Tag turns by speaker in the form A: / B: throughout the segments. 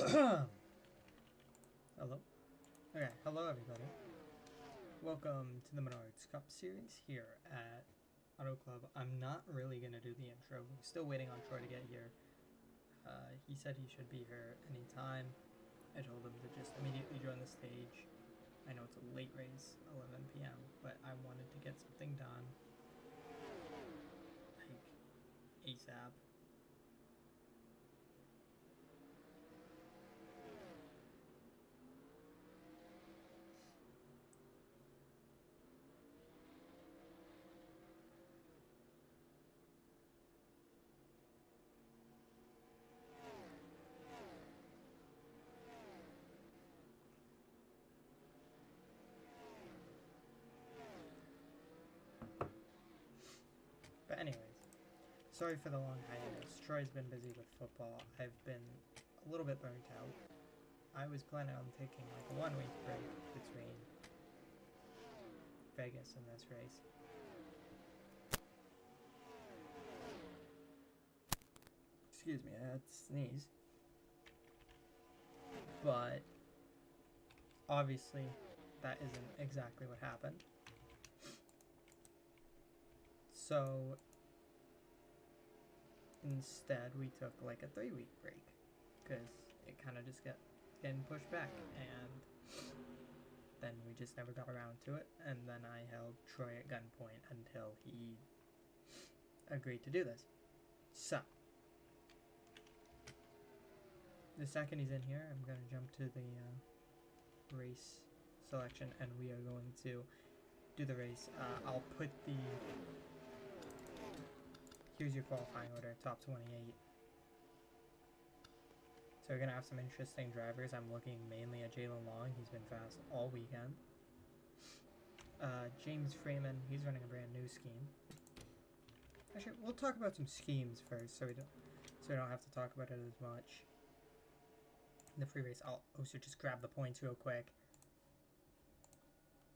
A: Hello. Okay, hello everybody. Welcome to the Menards Cup Series here at Auto Club. I'm not really going to do the intro. We're still waiting on Troy to get here. He said he should be here anytime. I told him to just immediately join the stage. I know it's a late race, 11 p.m., but I wanted to get something done, like, ASAP. But anyways, sorry for the long hiatus. Troy's been busy with football. I've been a little bit burnt out. I was planning on taking like a 1 week break between Vegas and this race. Excuse me, I had to sneeze. But obviously that isn't exactly what happened. So instead we took like a 3-week break because it kind of just got getting pushed back, and then we just never got around to it, and then I held Troy at gunpoint until he agreed to do this. So the second he's in here, I'm going to jump to the race selection and we are going to do the race. I'll put the here's your qualifying order, top 28. So we're going to have some interesting drivers. I'm looking mainly at Jalen Long. He's been fast all weekend. James Freeman, he's running a brand new scheme. Actually, we'll talk about some schemes first so we don't have to talk about it as much. In the free race, I'll also just grab the points real quick.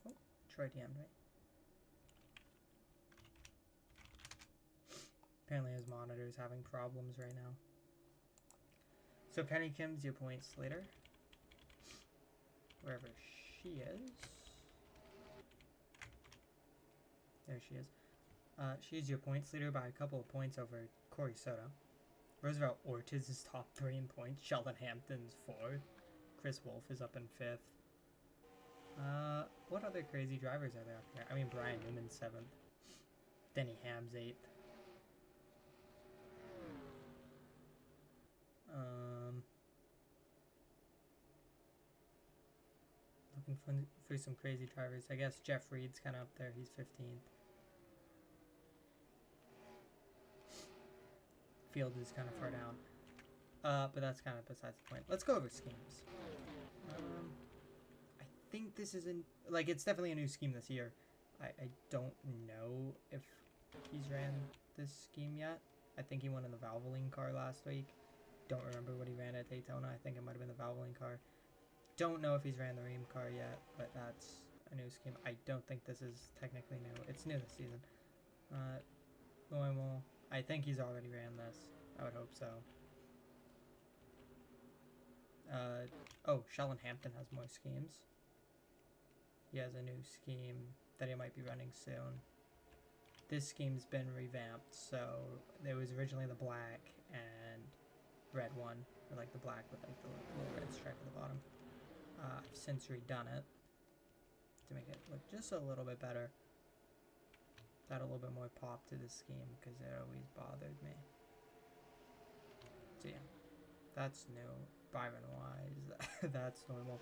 A: Oh, Troy DM'd me. Apparently his monitor is having problems right now. So Penny Kim's your points leader. Wherever she is. There she is. She's your points leader by a couple of points over Corey Soto. Roosevelt Ortiz is top 3 in points. Sheldon Hampton's 4th. Chris Wolf is up in 5th. What other crazy drivers are there up here? I mean, Brian Newman's 7th. Denny Ham's 8th. Looking for some crazy drivers. I guess Jeff Reed's kind of up there. He's 15th. Field is kind of far down. But that's kind of besides the point. Let's go over schemes. I think this is it's definitely a new scheme this year. I don't know if he's ran this scheme yet. I think he won in the Valvoline car last week. Don't remember what he ran at Daytona. I think it might have been the Valvoline car. Don't know if he's ran the Ream car yet, but that's a new scheme. I don't think this is technically new. It's new this season. Normal. I think he's already ran this. I would hope so. Sheldon Hampton has more schemes. He has a new scheme that he might be running soon. This scheme's been revamped, so there was originally the black and red one, or like the black with like the little red stripe at the bottom. I've since redone it to make it look just a little bit better. Add a little bit more pop to the scheme because it always bothered me. So yeah, that's new. Byron Wise, that's normal.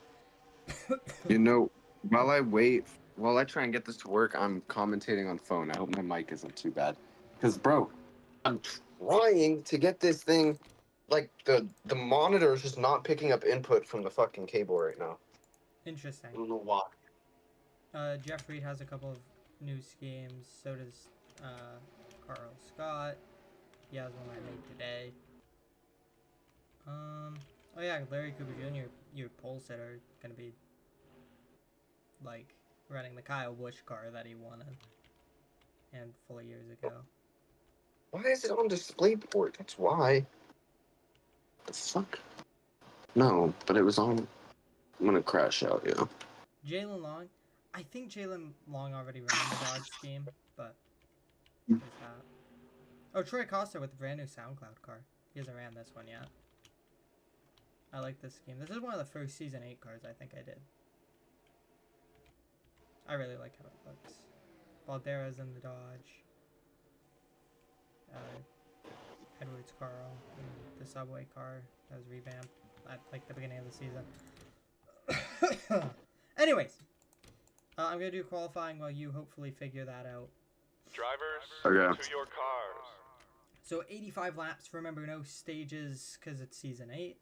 B: While I try and get this to work, I'm commentating on phone. I hope my mic isn't too bad. Because, bro, I'm trying to get this thing, like, the monitor is just not picking up input from the fucking cable right now.
A: Interesting.
B: I don't know why.
A: Jeff Reed has a couple of new schemes. So does Carl Scott. He has one I made today. Oh yeah, Larry Cooper Jr., your pole sitter, gonna be like running the Kyle Busch car that he won a handful of years ago.
B: Why is it on DisplayPort? That's why. The fuck? No, but it was on. I'm gonna crash out, yeah.
A: Jalen Long. I think Jalen Long already ran the Dodge scheme, but there's that. Oh, Troy Costa with the brand new SoundCloud car. He hasn't ran this one yet. I like this scheme. This is one of the first Season 8 cars I think I did. I really like how it looks. Baldera's in the Dodge. Edwards Carl, the subway car that was revamped at like the beginning of the season. Anyways, I'm gonna do qualifying while you hopefully figure that out.
B: Okay.
C: To your cars.
A: So 85 laps. Remember, no stages because it's season 8.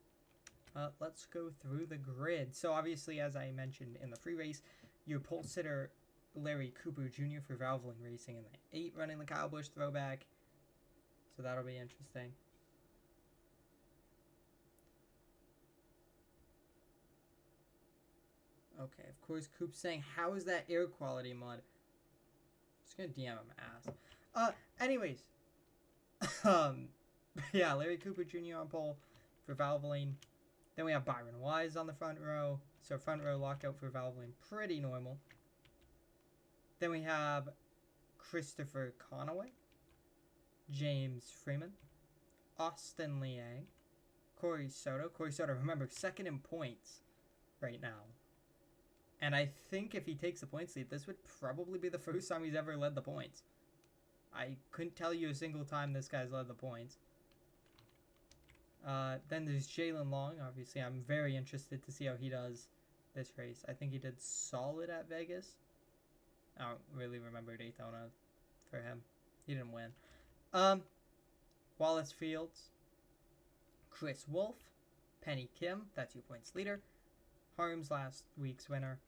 A: Let's go through the grid. So obviously, as I mentioned in the free race, your pole sitter Larry Cooper Jr. for Valvoline Racing in the 8, running the Kyle Busch throwback. So that'll be interesting. Okay, of course, Coop's saying, how is that air quality mod? Just gonna DM him ass. Anyways. Yeah, Larry Cooper Jr. on pole for Valvoline. Then we have Byron Wise on the front row. So front row lockout for Valvoline, pretty normal. Then we have Christopher Conaway, James Freeman, Austin Liang, Corey Soto. Corey Soto, remember, second in points right now. And I think if he takes the points lead, this would probably be the first time he's ever led the points. I couldn't tell you a single time this guy's led the points. Then there's Jalen Long. Obviously, I'm very interested to see how he does this race. I think he did solid at Vegas. I don't really remember Daytona for him. He didn't win. Wallace Fields, Chris Wolf, Penny Kim, that's 2 points leader. Harms, last week's winner.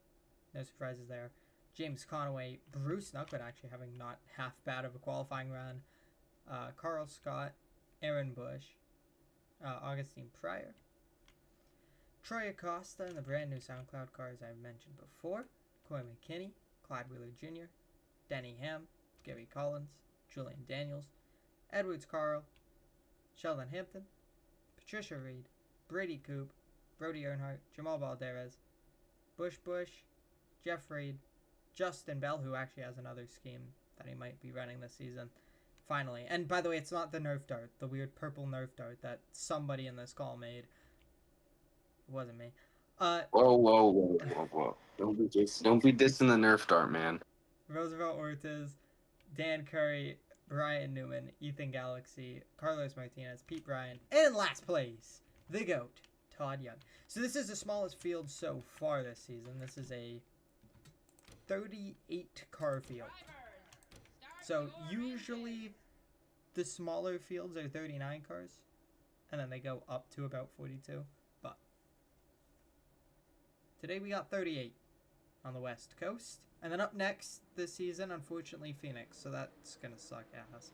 A: No surprises there. James Conaway, Bruce Knuckwood actually having not half bad of a qualifying run. Carl Scott, Aaron Bush, Augustine Pryor, Troy Acosta in the brand new SoundCloud cars I mentioned before. Corey McKinney, Clyde Wheeler Jr., Denny Ham, Gary Collins, Julian Daniels, Edwards Carl, Sheldon Hampton, Patricia Reed, Brady Coop, Brody Earnhardt, Jamal Balderas, Bush, Jeff Reed, Justin Bell, who actually has another scheme that he might be running this season. Finally. And by the way, it's not the Nerf dart, the weird purple Nerf dart that somebody in this call made. It wasn't me.
B: Whoa. Don't be dissing the Nerf dart, man.
A: Roosevelt Ortiz, Dan Curry, Brian Newman, Ethan Galaxy, Carlos Martinez, Pete Bryan, and last place, the GOAT, Todd Young. So this is the smallest field so far this season. This is a 38 car field. So usually the smaller fields are 39 cars, and then they go up to about 42. But today we got 38 on the West Coast. And then up next this season, unfortunately, Phoenix. So that's going to suck ass.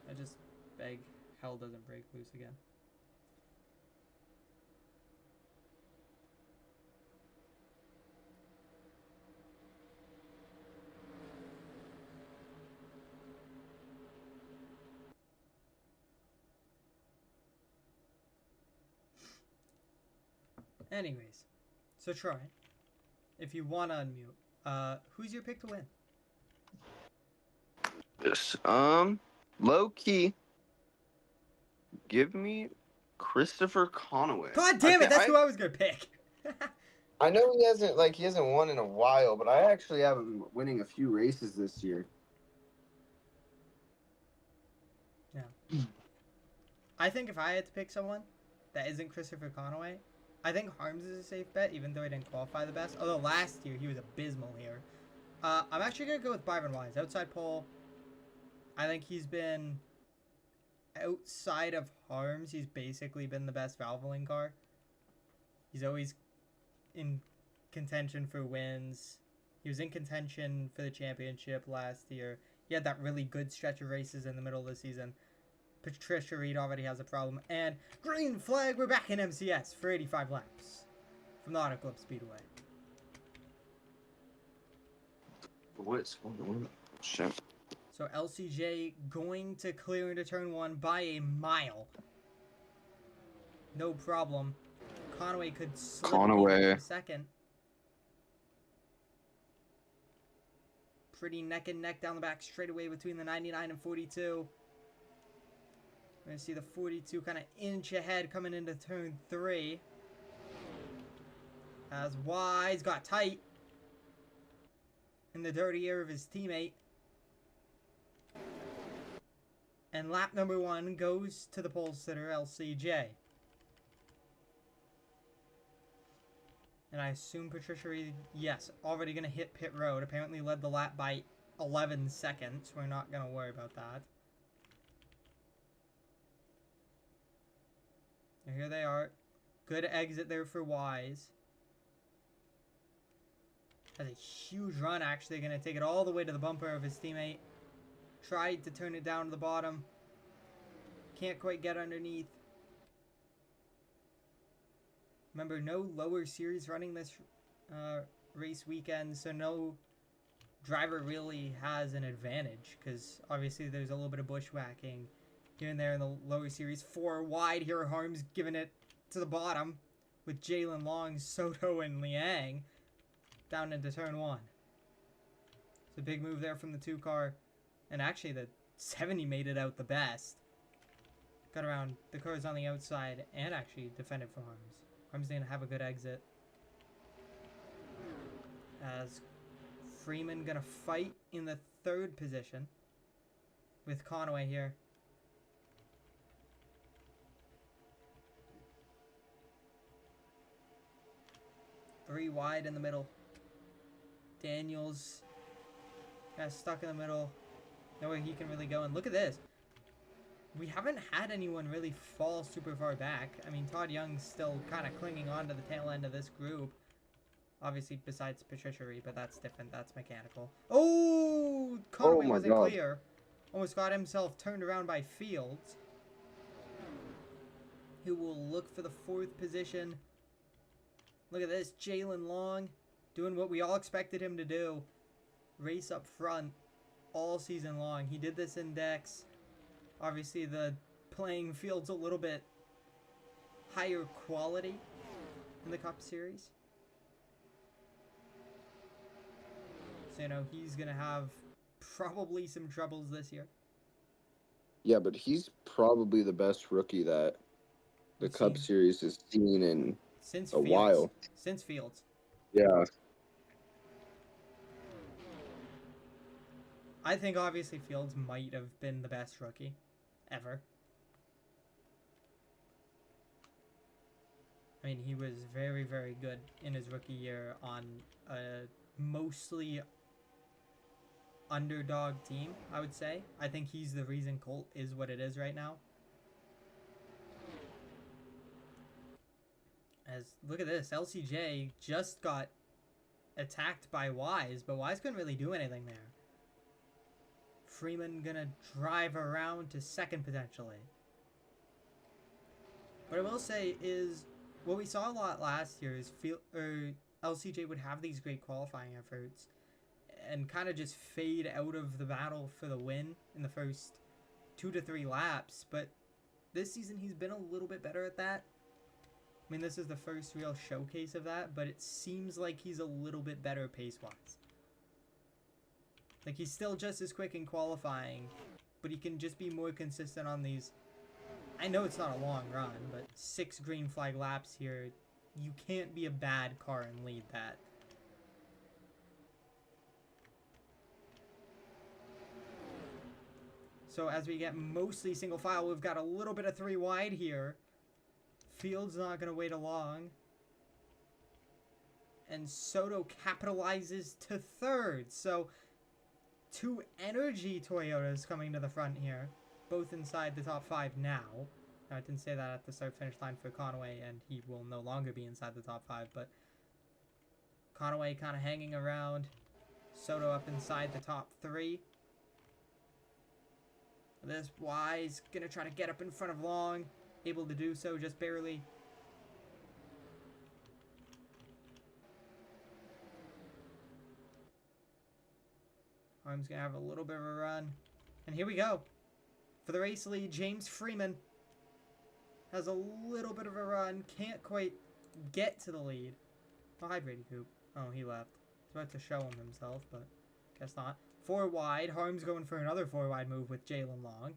A: I just beg hell doesn't break loose again. Anyways, so Troy, if you want to unmute, who's your pick to win?
B: Yes. Low key. Give me Christopher Conaway.
A: God damn it, that's who I was gonna pick.
B: I know he hasn't won in a while, but I actually have him winning a few races this year.
A: Yeah. I think if I had to pick someone that isn't Christopher Conaway, I think Harms is a safe bet, even though he didn't qualify the best. Although last year he was abysmal here. I'm actually gonna go with Byron Wise, outside pole. I think he's been outside of Harms. He's basically been the best Valvoline car. He's always in contention for wins. He was in contention for the championship last year. He had that really good stretch of races in the middle of the season. Patricia Reed already has a problem. And green flag, we're back in MCS for 85 laps from the Auto Club Speedway.
B: What's going on? Shit.
A: So LCJ going to clear into turn 1 by a mile. no problem. Conway could slip
B: Conway.
A: into second. Pretty neck and neck down the back straightaway between the 99 and 42. We're going to see the 42 kind of inch ahead coming into turn 3. As Wise got tight in the dirty air of his teammate. And lap number 1 goes to the pole sitter, LCJ. And I assume Patricia Reed, yes, already going to hit pit road. Apparently led the lap by 11 seconds. We're not going to worry about that. And here they are. Good exit there for Wise. Has a huge run, actually. Going to take it all the way to the bumper of his teammate. Tried to turn it down to the bottom. Can't quite get underneath. Remember, no lower series running this race weekend, so no driver really has an advantage, because obviously there's a little bit of bushwhacking here and there in the lower series. 4 wide here, Harms giving it to the bottom with Jalen Long, Soto, and Liang down into turn 1. It's a big move there from the 2 car, and actually the 70 made it out the best. Got around the cars on the outside and actually defended for Harms. Harms going to have a good exit. As Freeman going to fight in the 3rd position with Conway here. Three wide in the middle. Daniels kind of stuck in the middle. Nowhere he can really go. And look at this. We haven't had anyone really fall super far back. I mean, Todd Young's still kind of clinging on to the tail end of this group. Obviously, besides Patricia Reed, but that's different. That's mechanical. Oh! Conway wasn't clear. Almost got himself turned around by Fields, who will look for the 4th position. Look at this. Jalen Long doing what we all expected him to do. Race up front all season long. He did this in Dex. Obviously, the playing field's a little bit higher quality in the Cup Series. So, you know, he's going to have probably some troubles this year.
B: Yeah, but he's probably the best rookie that the Cup Series has seen in a while.
A: Since Fields.
B: Yeah.
A: I think obviously Fields might have been the best rookie ever. I mean, he was very, very good in his rookie year on a mostly underdog team, I would say. I think he's the reason Colt is what it is right now. As, look at this, LCJ just got attacked by Wise, but Wise couldn't really do anything there. Freeman gonna drive around to 2nd potentially. What I will say is, what we saw a lot last year is LCJ would have these great qualifying efforts and kind of just fade out of the battle for the win in the first 2 to 3 laps. But this season he's been a little bit better at that. I mean, this is the first real showcase of that, but it seems like he's a little bit better pace-wise. Like, he's still just as quick in qualifying, but he can just be more consistent on these. I know it's not a long run, but 6 green flag laps here, you can't be a bad car and lead that. So as we get mostly single file, we've got a little bit of 3 wide here. Fields not going to wait long. And Soto capitalizes to 3rd. So 2 energy Toyotas coming to the front here. Both inside the top 5 now. I didn't say that at the start-finish line for Conway, and he will no longer be inside the top 5. But Conway kind of hanging around. Soto up inside the top 3. This Wise going to try to get up in front of Long. Able to do so, just barely. Arm's going to have a little bit of a run. And here we go. For the race lead, James Freeman. has a little bit of a run, can't quite get to the lead. Oh, hi, Brady Coop. Oh, he left. He's about to show him himself, but guess not. 4 wide. Harm's going for another 4 wide move with Jalen Long.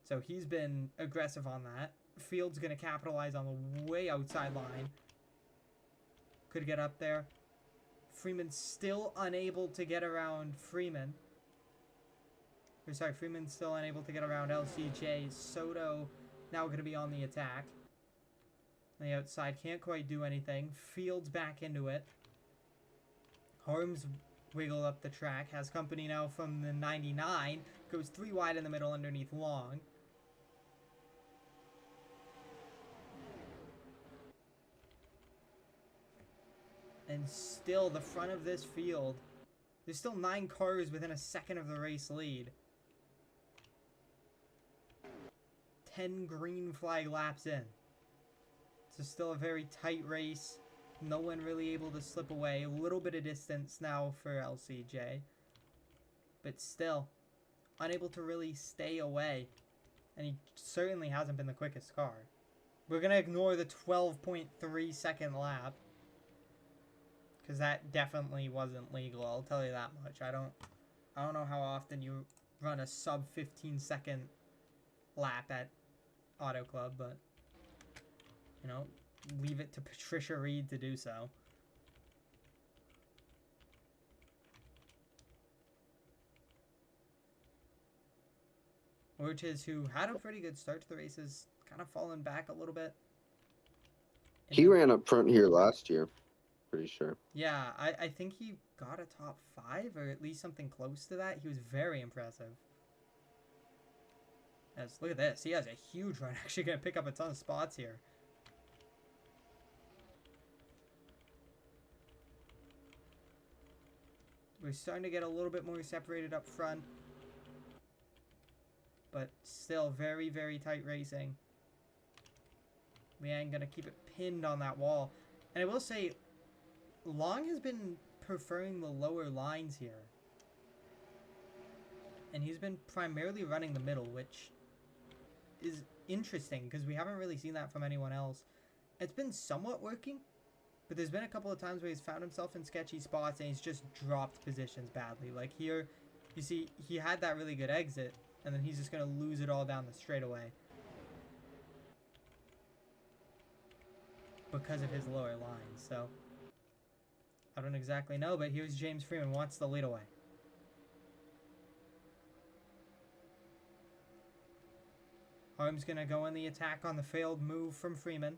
A: So he's been aggressive on that. Field's going to capitalize on the way outside line. Could get up there. Freeman's still unable to get around Freeman. Or sorry, Freeman's still unable to get around LCJ. Soto now going to be on the attack. On the outside, can't quite do anything. Fields back into it. Harms wiggled up the track. Has company now from the 99. Goes 3 wide in the middle underneath Long. And still, the front of this field, there's still 9 cars within a second of the race lead. 10 green flag laps in. So still a very tight race. No one really able to slip away. A little bit of distance now for LCJ. But still, unable to really stay away. And he certainly hasn't been the quickest car. We're going to ignore the 12.3 second lap. Because that definitely wasn't legal, I'll tell you that much. I don't know how often you run a sub 15 second lap at Auto Club, but you know, leave it to Patricia Reed to do so. Ortiz, who had a pretty good start to the race, has kind of fallen back a little bit.
B: He ran up front here last year, pretty sure.
A: Yeah, I think he got a top 5, or at least something close to that. He was very impressive. As, look at this. He has a huge run. Actually going to pick up a ton of spots here. We're starting to get a little bit more separated up front. But still very, very tight racing. Liang going to keep it pinned on that wall. And I will say, Long has been preferring the lower lines here. And he's been primarily running the middle, which is interesting because we haven't really seen that from anyone else. It's been somewhat working, but there's been a couple of times where he's found himself in sketchy spots and he's just dropped positions badly. Like here, you see, he had that really good exit, and then he's just going to lose it all down the straightaway because of his lower lines. So I don't exactly know, but here's James Freeman wants the lead away. Harm's going to go in the attack on the failed move from Freeman.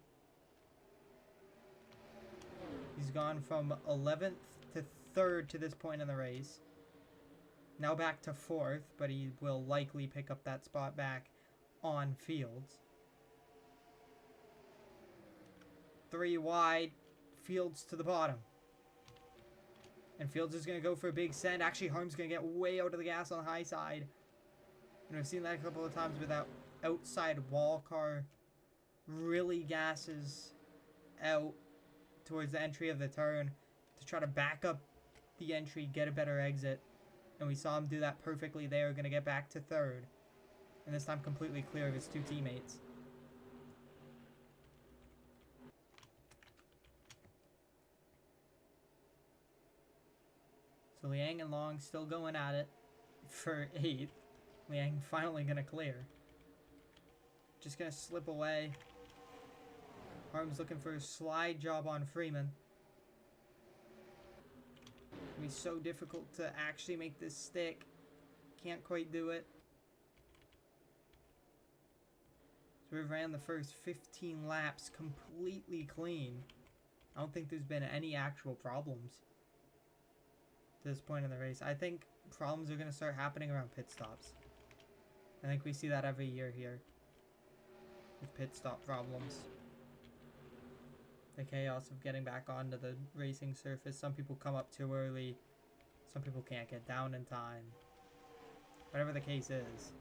A: He's gone from 11th to 3rd to this point in the race. Now back to 4th, but he will likely pick up that spot back on Fields. 3 wide, Fields to the bottom. And Fields is going to go for a big send. Actually, Harm's going to get way out of the gas on the high side. And we've seen that a couple of times with that outside wall car. Really gasses out towards the entry of the turn to try to back up the entry, get a better exit. And we saw him do that perfectly there. Going to get back to 3rd. And this time completely clear of his 2 teammates. So Liang and Long still going at it for 8th. Liang finally going to clear. Just going to slip away. Harm's looking for a slide job on Freeman. It'll be so difficult to actually make this stick. Can't quite do it. So we've ran the first 15 laps completely clean. I don't think there's been any actual problems to this point in the race. I think problems are going to start happening around pit stops. I think we see that every year here with pit stop problems. The chaos of getting back onto the racing surface. Some people come up too early. Some people can't get down in time. Whatever the case is,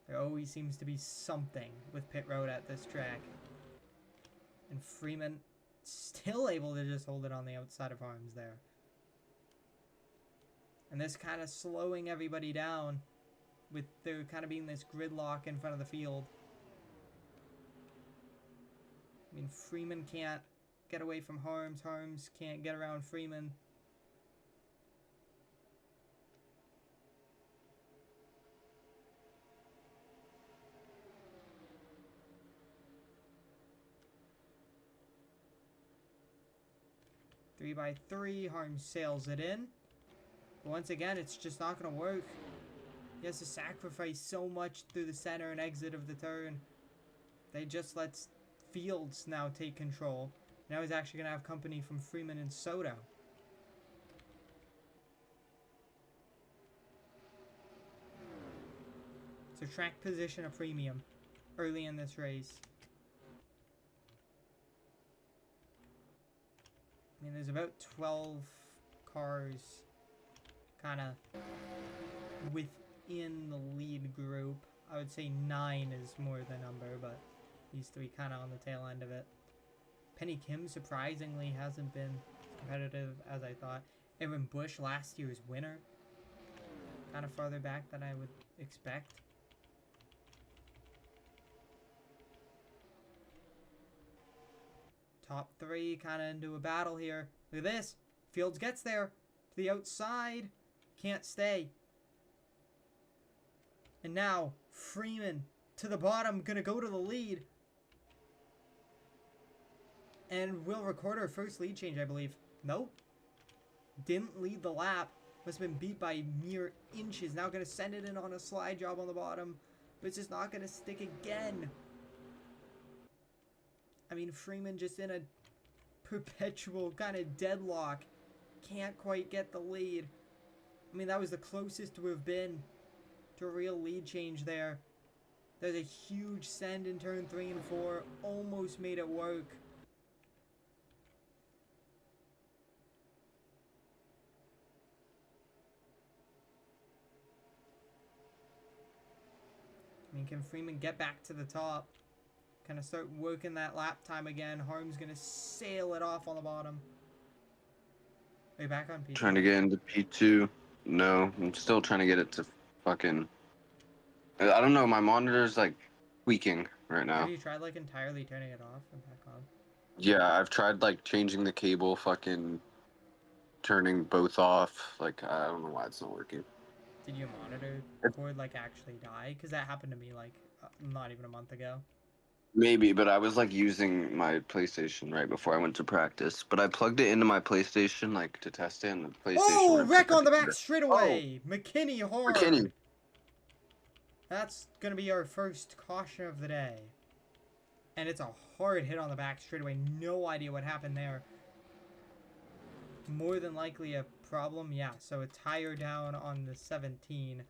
A: there always seems to be something with pit road at this track. And Freeman still able to just hold it on the outside of Harms there. And this kind of slowing everybody down with there kind of being this gridlock in front of the field. I mean, Freeman can't get away from Harms. Harms can't get around Freeman. Three by three, Harms sails it in. But once again, it's just not going to work. He has to sacrifice so much through the center and exit of the turn. They just let Fields now take control. Now he's actually going to have company from Freeman and Soto. So track position a premium early in this race. I mean, there's about 12 cars kind of within the lead group. I would say 9 is more the number, but these 3 kind of on the tail end of it. Penny Kim surprisingly hasn't been competitive as I thought. Aaron Bush, last year's winner, kind of farther back than I would expect. Top 3 kind of into a battle here. Look at this. Fields gets there to the outside. Can't stay. And now Freeman to the bottom. Gonna go to the lead. And will record our first lead change, I believe. Nope. Didn't lead the lap. Must have been beat by mere inches. Now gonna send it in on a slide job on the bottom. But it's just not gonna stick again. I mean, Freeman just in a perpetual kind of deadlock. Can't quite get the lead. I mean, that was the closest we've been to a real lead change there. There's a huge send in turn 3 and 4. Almost made it work. I mean, can Freeman get back to the top? Kind of start working that lap time again. Harm's going to sail it off on the bottom. Are you back on P2?
B: Trying to get into P2. No, I'm still trying to get it to fucking... I don't know, my monitor's like tweaking right now.
A: Have you tried like entirely turning it off and back on?
B: Yeah, I've tried like changing the cable, fucking turning both off. Like, I don't know why it's not working.
A: Did your monitor cord like actually die? Because that happened to me like not even a month ago.
B: Maybe, but I was like using my PlayStation right before I went to practice. But I plugged it into my PlayStation like to test it, and the PlayStation.
A: Oh, wreck on the back straightaway! Oh. McKinney hard.
B: McKinney.
A: That's gonna be our first caution of the day. And it's a hard hit on the back straightaway. No idea what happened there. More than likely a problem, yeah. So a tire down on the 17.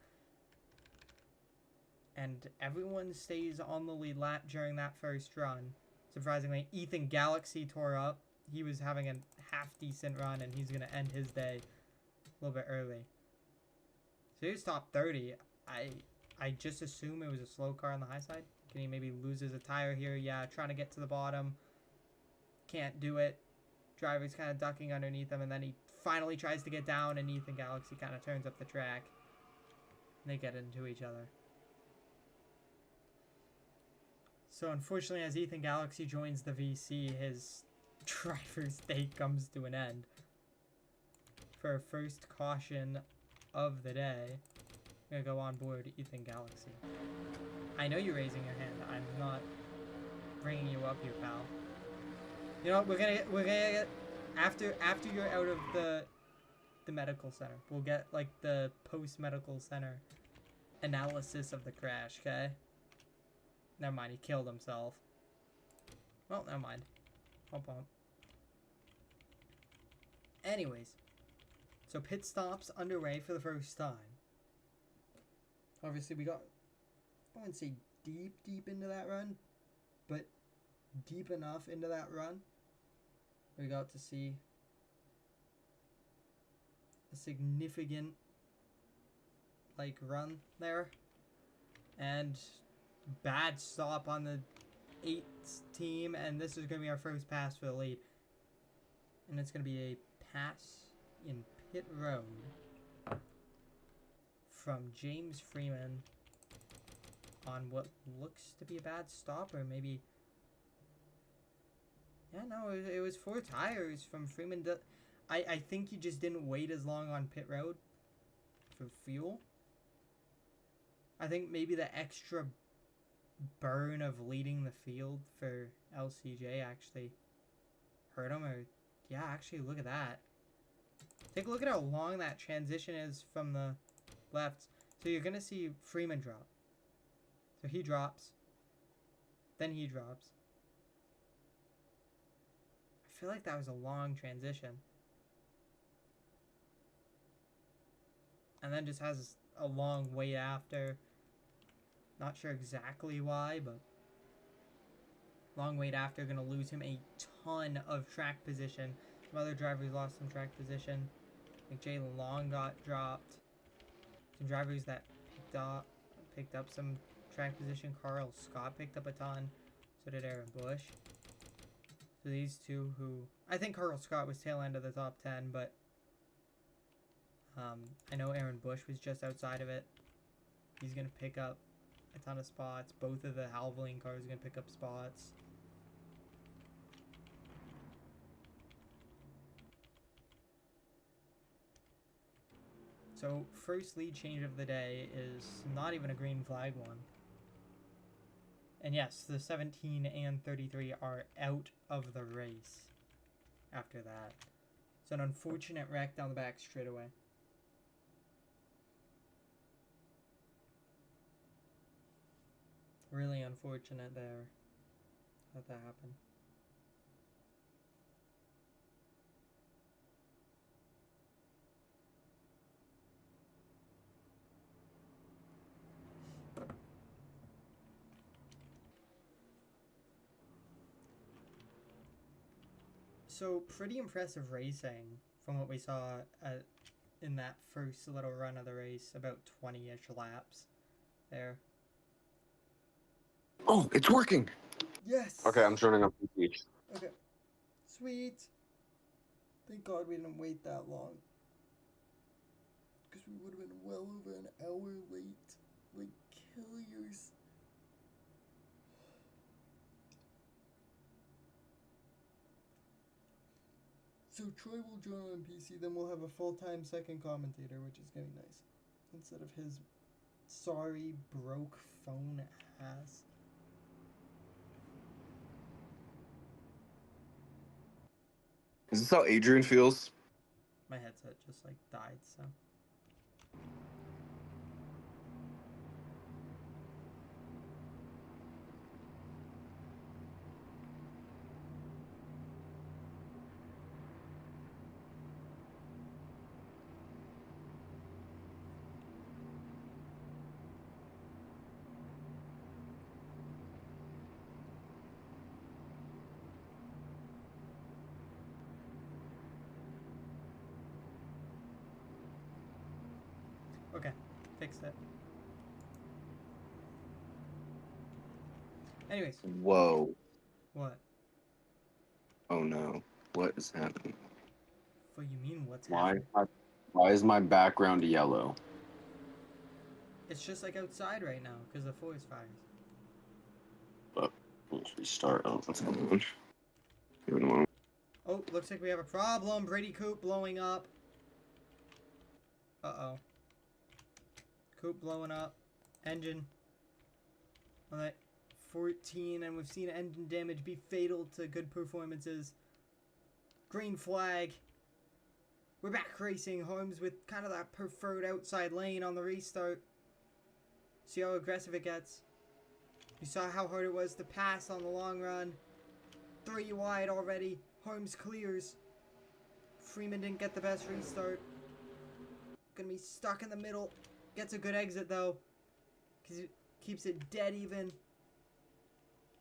A: And everyone stays on the lead lap during that first run. Surprisingly, Ethan Galaxy tore up. He was having a half-decent run, and he's going to end his day a little bit early. So here's top 30. I just assume it was a slow car on the high side. Can he maybe loses a tire here? Yeah, trying to get to the bottom. Can't do it. Driver's kind of ducking underneath him, and then he finally tries to get down, and Ethan Galaxy kind of turns up the track. And they get into each other. So unfortunately, as Ethan Galaxy joins the VC, his driver's day comes to an end. For our first caution of the day, I'm gonna go on board Ethan Galaxy. I know you're raising your hand. I'm not bringing you up here, pal. You know what? We're gonna get after you're out of the medical center. We'll get like the post-medical center analysis of the crash. Okay. Never mind, he killed himself. Well, never mind. Bump bump. Anyways, so pit stops underway for the first time. Obviously, we got, I wouldn't say deep into that run, but deep enough into that run. We got to see a significant, like, run there. And bad stop on the 8th team, and this is going to be our first pass for the lead. And it's going to be a pass in pit road from James Freeman on what looks to be a bad stop, or maybe Yeah, no, it was 4 tires from Freeman. I think he just didn't wait as long on pit road for fuel. I think maybe the extra burn of leading the field for LCJ actually hurt him. Or yeah, actually, look at that. Take a look at how long that transition is from the left. So you're gonna see Freeman drop. So he drops. Then he drops. I feel like that was a long transition. And then just has a long wait after. Not sure exactly why, but long wait after. Gonna lose him a ton of track position. Some other drivers lost some track position. Like Jay Long got dropped. Some drivers that picked up some track position. Carl Scott picked up a ton. So did Aaron Bush. So these two who... I think Carl Scott was tail end of the top 10, but... I know Aaron Bush was just outside of it. He's going to pick up a ton of spots. Both of the Halveling cars are going to pick up spots. So, first lead change of the day is not even a green flag one. And yes, the 17 and 33 are out of the race after that. It's an unfortunate wreck down the back straightaway. Really unfortunate there that happened. So, pretty impressive racing from what we saw in that first little run of the race, about 20-ish laps there.
B: Oh, it's working!
A: Yes!
B: Okay, I'm turning up the heat.
A: Okay. Sweet! Thank God we didn't wait that long. Because we would have been well over an hour late. Like, killers. So Troy will join on PC, then we'll have a full-time second commentator, which is gonna be nice. Instead of his sorry, broke phone ass.
B: Is this how Adrian feels?
A: My headset just like died, so. Okay, fixed it. Anyways.
B: Whoa.
A: What?
B: Oh no. What is happening?
A: What do you mean, what's happening?
B: Why is my background yellow?
A: It's just like outside right now, because of forest fires.
B: Let's restart. Oh, what's going on? Give it a moment.
A: Oh, looks like we have a problem. Brady Coupe blowing up. Uh-oh. Coupe blowing up. Engine. Alright. 14, and we've seen engine damage be fatal to good performances. Green flag. We're back racing. Holmes with kind of that preferred outside lane on the restart. See how aggressive it gets. You saw how hard it was to pass on the long run. 3 wide already. Holmes clears. Freeman didn't get the best restart. Gonna be stuck in the middle. Gets a good exit though. Because it keeps it dead even.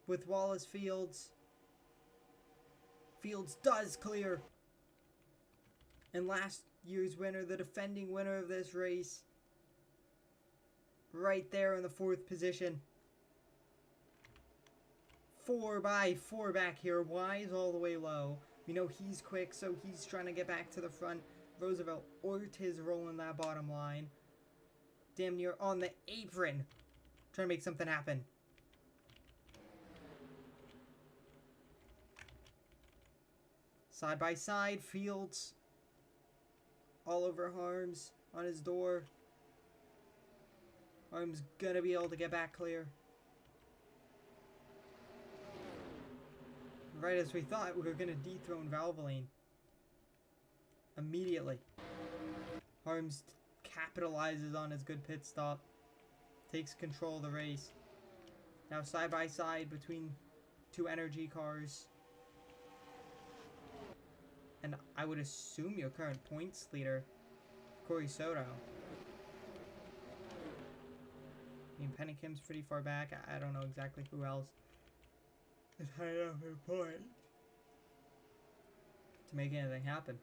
A: With Wallace Fields. Fields does clear. And last year's winner, the defending winner of this race. Right there in the 4th position. 4x4 back here. Wise all the way low. We know he's quick, so he's trying to get back to the front. Roosevelt Ortiz rolling that bottom line. Damn near on the apron. Trying to make something happen. Side by side, Fields. All over Harms on his door. Harms gonna be able to get back clear. Right as we thought, we were gonna dethrone Valvoline. Immediately. Harms capitalizes on his good pit stop. Takes control of the race. Now side by side between two energy cars. And I would assume your current points leader, Corey Soto. I mean, Penny Kim's pretty far back. I don't know exactly who else is high enough in point to make anything happen.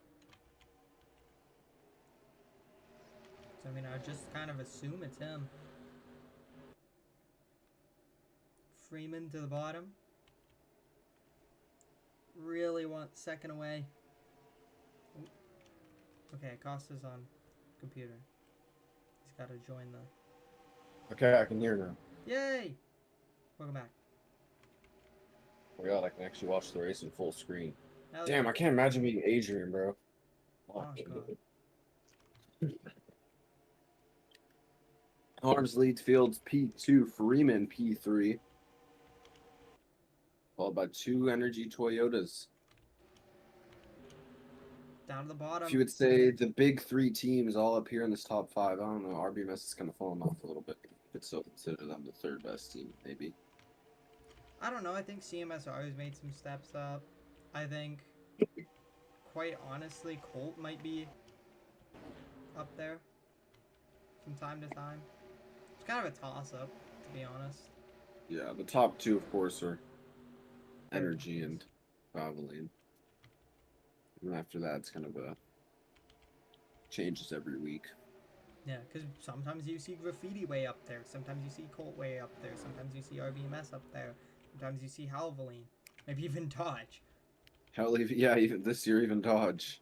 A: So, I mean, I just kind of assume it's him. Freeman to the bottom. Really want second away. Ooh. Okay, Acosta's on computer. He's got to join the...
B: Okay, I can hear now.
A: Yay! Welcome back.
B: Oh my god, I can actually watch the race in full screen.
A: Now
B: Damn, I can't imagine being Adrian, bro.
A: Oh, God.
B: Harms leads Fields P2, Freeman P3. Followed by two Energy Toyotas.
A: Down to the bottom.
B: If you would say the big three teams all up here in this top five, I don't know, RBMS is kind of falling off a little bit. You could still consider them the third best team, maybe.
A: I don't know. I think CMSR has made some steps up. I think, quite honestly, Colt might be up there from time to time. It's kind of a toss-up, to be honest.
B: Yeah, the top two, of course, are Energy and Valvoline. And after that, it's kind of a changes every week.
A: Yeah, because sometimes you see Graffiti way up there. Sometimes you see Colt way up there. Sometimes you see RBMS up there. Sometimes you see Valvoline. Maybe even Dodge.
B: Hell, yeah, even this year, even Dodge.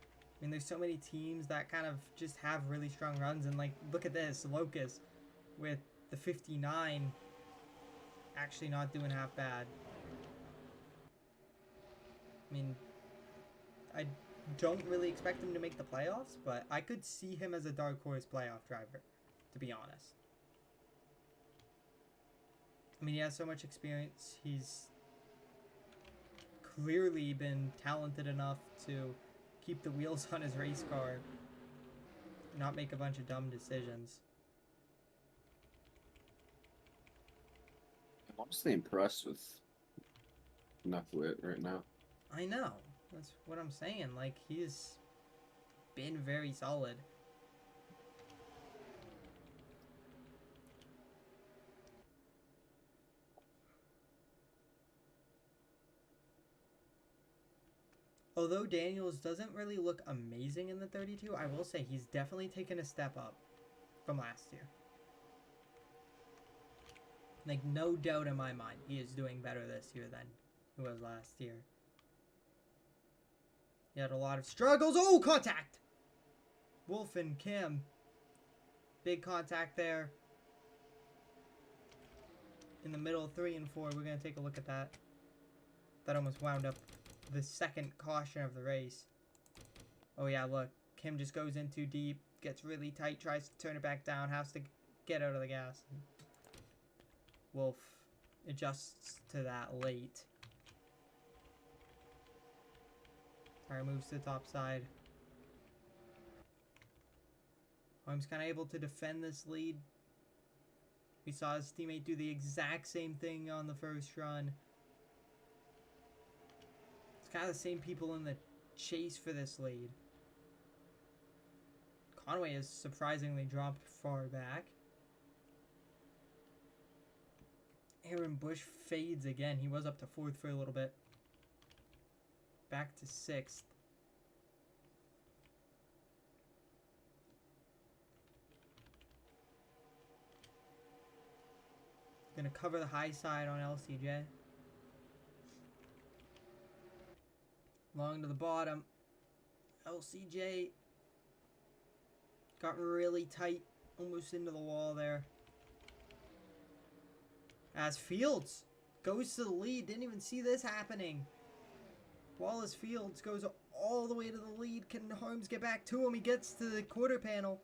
A: I mean, there's so many teams that kind of just have really strong runs. And, like, look at this. Locus with the 59 actually not doing half bad. I mean, I don't really expect him to make the playoffs, but I could see him as a dark horse playoff driver, to be honest. I mean, he has so much experience. He's clearly been talented enough to keep the wheels on his race car, not make a bunch of dumb decisions.
B: I'm honestly impressed with Knucklewitt right now.
A: I know. That's what I'm saying. Like, he's been very solid. Although Daniels doesn't really look amazing in the 32, I will say he's definitely taken a step up from last year. Like, no doubt in my mind, he is doing better this year than he was last year. He had a lot of struggles. Oh, contact! Wolf and Kim. Big contact there. In the middle, 3 and 4. We're going to take a look at that. That almost wound up the second caution of the race. Oh, yeah, look. Kim just goes in too deep. Gets really tight. Tries to turn it back down. Has to get out of the gas. Wolf adjusts to that late. Alright, moves to the top side. Holmes kind of able to defend this lead. We saw his teammate do the exact same thing on the first run. It's kind of the same people in the chase for this lead. Conway has surprisingly dropped far back. Aaron Bush fades again. He was up to 4th for a little bit. Back to 6th. Gonna cover the high side on LCJ. Long to the bottom. LCJ got really tight, almost into the wall there. As Fields goes to the lead, didn't even see this happening. Wallace Fields goes all the way to the lead. Can Holmes get back to him? He gets to the quarter panel.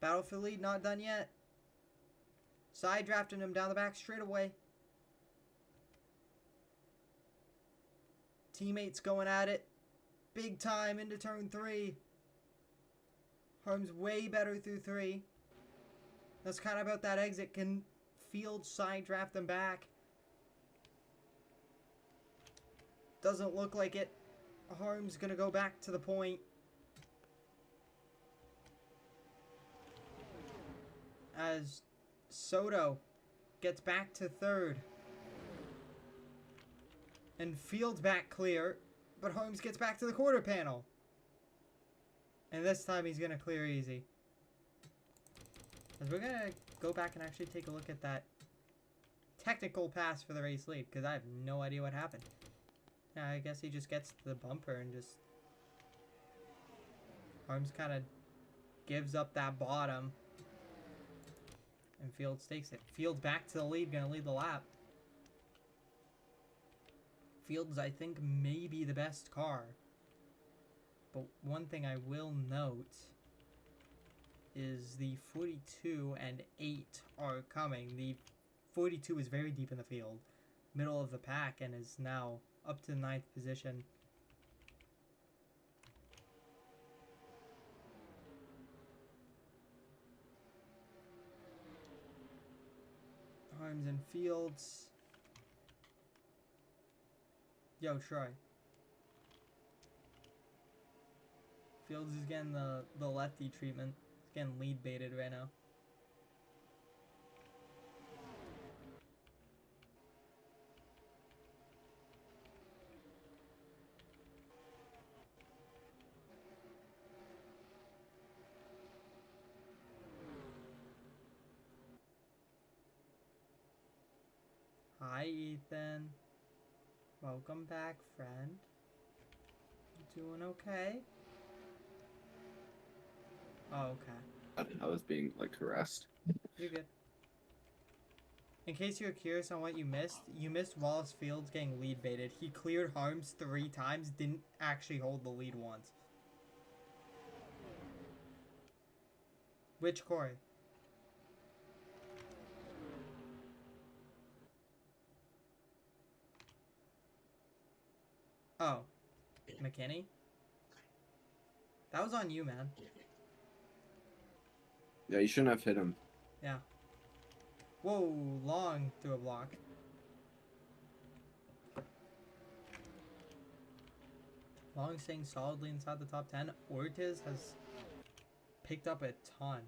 A: Battle for the lead, not done yet. Side drafting him down the back straight away. Teammates going at it. Big time into turn 3. Holmes way better through 3. That's kind of about that exit. Can Fields side draft them back? Doesn't look like it. Holmes gonna go back to the point. As Soto gets back to 3rd. And Fields back clear. But Holmes gets back to the quarter panel. And this time he's gonna clear easy. As we're gonna go back and actually take a look at that technical pass for the race lead. Because I have no idea what happened. Yeah, I guess he just gets to the bumper and just... Holmes kind of gives up that bottom. And Fields takes it. Fields back to the lead, gonna lead the lap. Fields, I think, may be the best car. But one thing I will note is the 42 and 8 are coming. The 42 is very deep in the field, middle of the pack, and is now up to the 9th position. Holmes and Fields. Yo, Troy. Fields is getting the lefty treatment. He's getting lead baited right now. Hi, Ethan. Welcome back, friend. You doing okay? Oh, okay.
B: I was being, like, harassed.
A: You're good. In case you're curious on what you missed Wallace Fields getting lead baited. He cleared Holmes 3 times, didn't actually hold the lead once. Which Corey? Oh. McKinney? That was on you, man.
B: Yeah, you shouldn't have hit him.
A: Yeah. Whoa, long through a block. Long staying solidly inside the top 10. Ortiz has picked up a ton.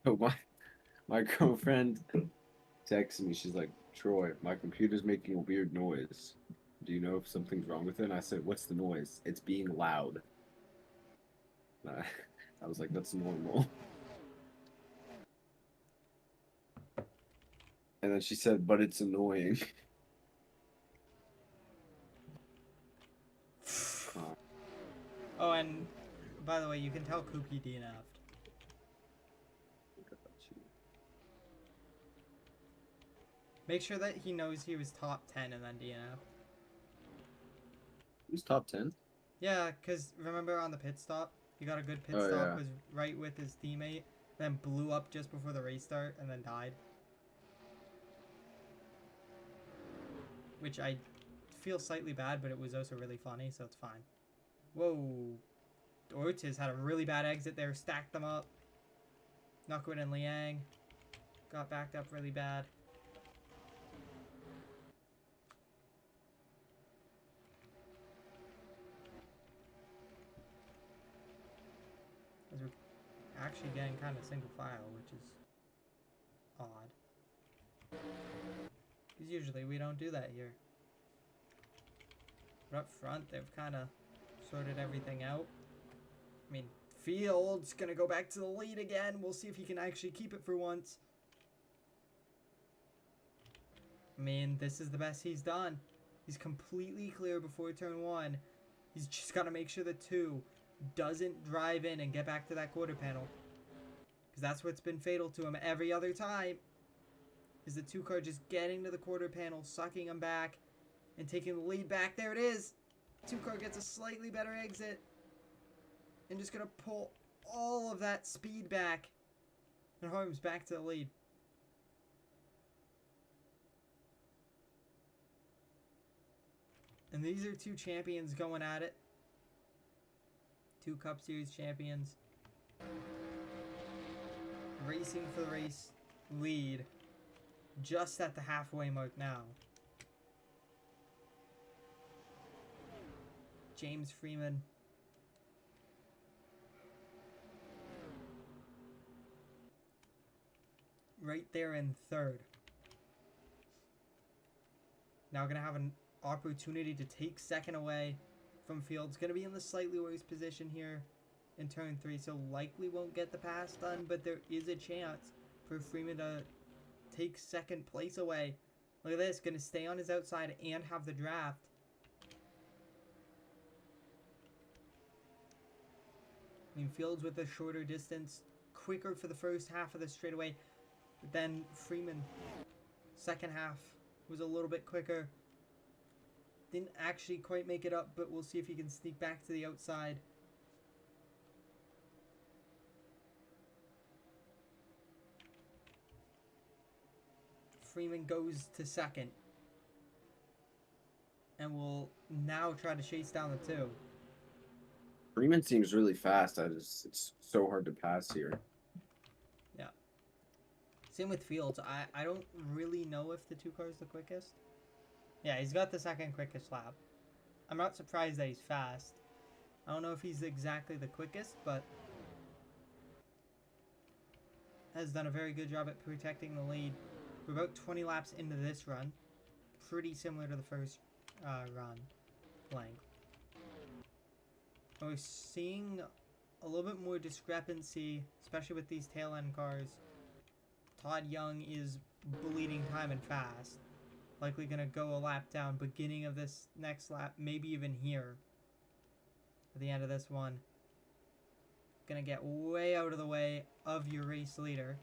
B: Oh, my girlfriend texted me. She's like, Troy, my computer's making a weird noise. Do you know if something's wrong with it? And I said, what's the noise? It's being loud. I was like, that's normal. And then she said, but it's annoying.
A: Oh, and by the way, you can tell Koopy DNF'd. Make sure that he knows he was top 10 and then DNF'd.
B: Who's top 10?
A: Yeah, because remember on the pit stop? He got a good pit stop,
B: Yeah.
A: was right with his teammate, then blew up just before the race start, and then died. Which I feel slightly bad, but it was also really funny, so it's fine. Whoa. Ortiz had a really bad exit there, stacked them up. Knuckwood and Liang got backed up really bad. As we're actually getting kind of single file, which is odd. Because usually we don't do that here. But up front, they've kind of sorted everything out. I mean, Fields gonna go back to the lead again. We'll see if he can actually keep it for once. I mean, this is the best he's done. He's completely clear before turn 1. He's just got to make sure the 2 doesn't drive in and get back to that quarter panel. Because that's what's been fatal to him every other time. Is the 2 car just getting to the quarter panel, sucking him back, and taking the lead back. There it is. 2 car gets a slightly better exit. And just going to pull all of that speed back. And Harm's back to the lead. And these are 2 champions going at it. 2 Cup Series champions. Racing for the race lead. Just at the halfway mark now. James Freeman. Right there in 3rd. Now going to have an opportunity to take 2nd away from Fields. Going to be in the slightly worse position here in turn 3, so likely won't get the pass done, but there is a chance for Freeman to take 2nd place away. Look at this, going to stay on his outside and have the draft. I mean, Fields with a shorter distance, quicker for the first half of the straightaway, but then Freeman, second half, was a little bit quicker. Didn't actually quite make it up, but we'll see if he can sneak back to the outside. Freeman goes to 2nd. And will now try to chase down the 2.
B: Freeman seems really fast. It's so hard to pass here.
A: Yeah. Same with Fields. I don't really know if the 2 car is the quickest. Yeah, he's got the 2nd quickest lap. I'm not surprised that he's fast. I don't know if he's exactly the quickest, but has done a very good job at protecting the lead. We're about 20 laps into this run. Pretty similar to the first run length. We're seeing a little bit more discrepancy, especially with these tail end cars. Todd Young is bleeding time and fast. Likely going to go a lap down beginning of this next lap, maybe even here at the end of this one. Going to get way out of the way of your race leader.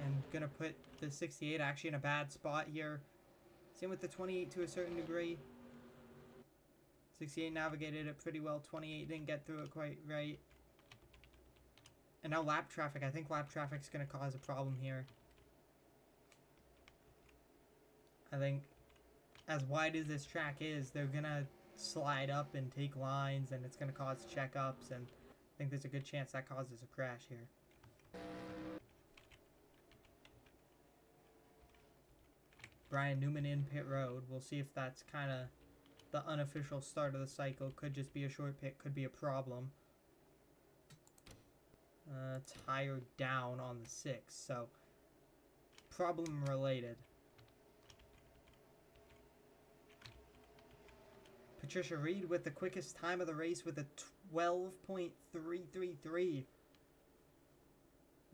A: And going to put the 68 actually in a bad spot here. Same with the 28 to a certain degree. 68 navigated it pretty well. 28 didn't get through it quite right. And now lap traffic. I think lap traffic's going to cause a problem here. I think as wide as this track is, they're going to slide up and take lines, and it's going to cause checkups, and I think there's a good chance that causes a crash here. Brian Newman in pit road. We'll see if that's kind of the unofficial start of the cycle. Could just be a short pit, could be a problem. Tire down on the 6, so problem related. Patricia Reed with the quickest time of the race with a 12.333.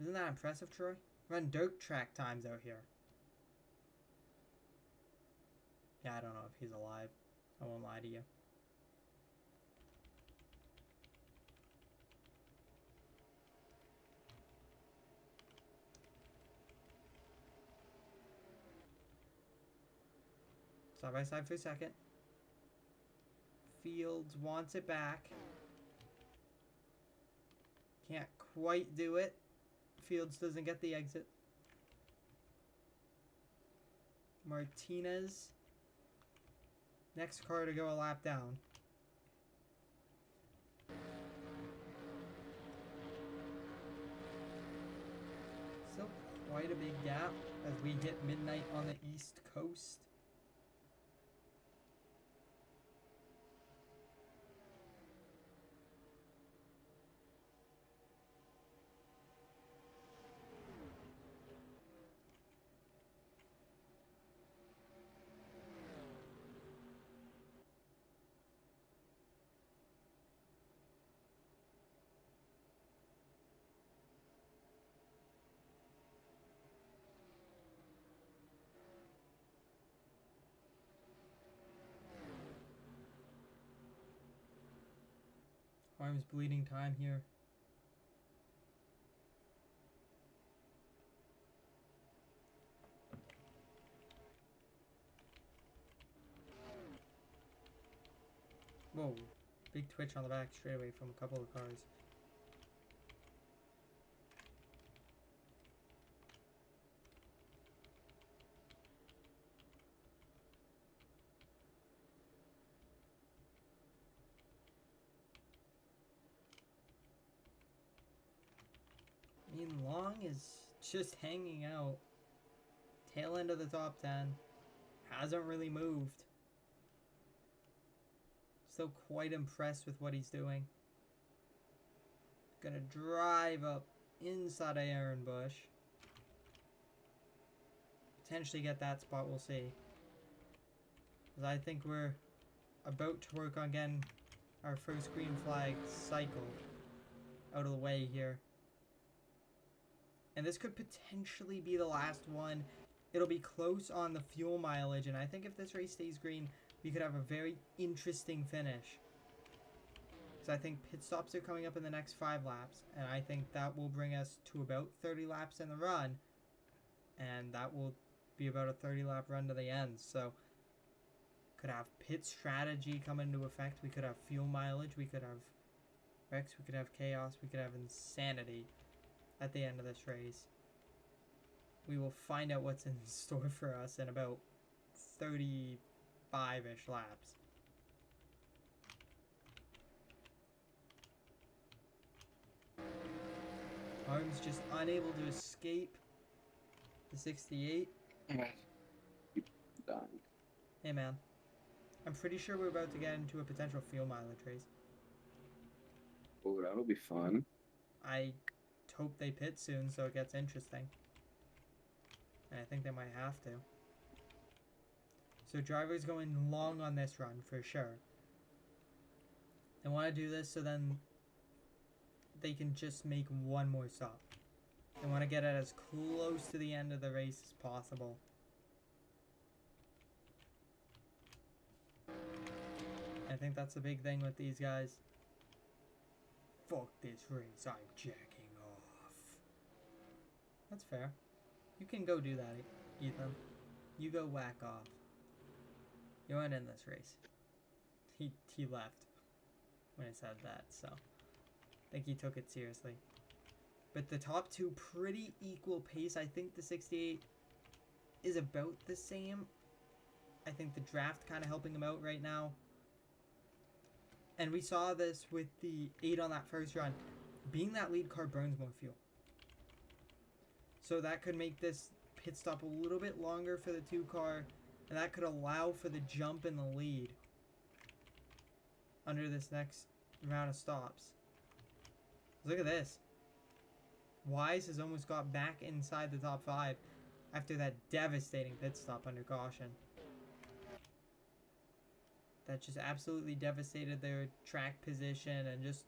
A: Isn't that impressive, Troy? Run dirt track times out here. Yeah, I don't know if he's alive. I won't lie to you. Side by side for a second. Fields wants it back. Can't quite do it. Fields doesn't get the exit. Martinez. Next car to go a lap down. Still quite a big gap as we hit midnight on the East Coast. Arm's bleeding time here. Whoa. Big twitch on the back straight away from a couple of cars. I mean, Long is just hanging out. Tail end of the top 10. Hasn't really moved. Still quite impressed with what he's doing. Gonna drive up inside of Aaron Bush. Potentially get that spot, we'll see. Because I think we're about to work on getting our first green flag cycle out of the way here. And this could potentially be the last one. It'll be close on the fuel mileage, and I think if this race stays green, we could have a very interesting finish. So I think pit stops are coming up in the next 5 laps, and I think that will bring us to about 30 laps in the run, and that will be about a 30 lap run to the end. So could have pit strategy come into effect, we could have fuel mileage, we could have wrecks, we could have chaos, we could have insanity at the end of this race. We will find out what's in store for us in about 35-ish laps. Arm's just unable to escape the 68.
B: Done.
A: Hey man, I'm pretty sure we're about to get into a potential fuel mileage race.
B: Oh, that'll be fun.
A: I hope they pit soon so it gets interesting. And I think they might have to. So drivers going long on this run for sure. They want to do this so then they can just make one more stop. They want to get it as close to the end of the race as possible. I think that's the big thing with these guys. Fuck this race, I'm jacking off. That's fair. You can go do that, Ethan. You go whack off. You weren't in this race. He left when I said that, so I think he took it seriously. But the top two, pretty equal pace. I think the 68 is about the same. I think the draft kind of helping him out right now. And we saw this with the 8 on that first run. Being that lead car burns more fuel. So that could make this pit stop a little bit longer for the 2 car. And that could allow for the jump in the lead under this next round of stops. Look at this. Wise has almost got back inside the top 5 after that devastating pit stop under caution. That just absolutely devastated their track position and just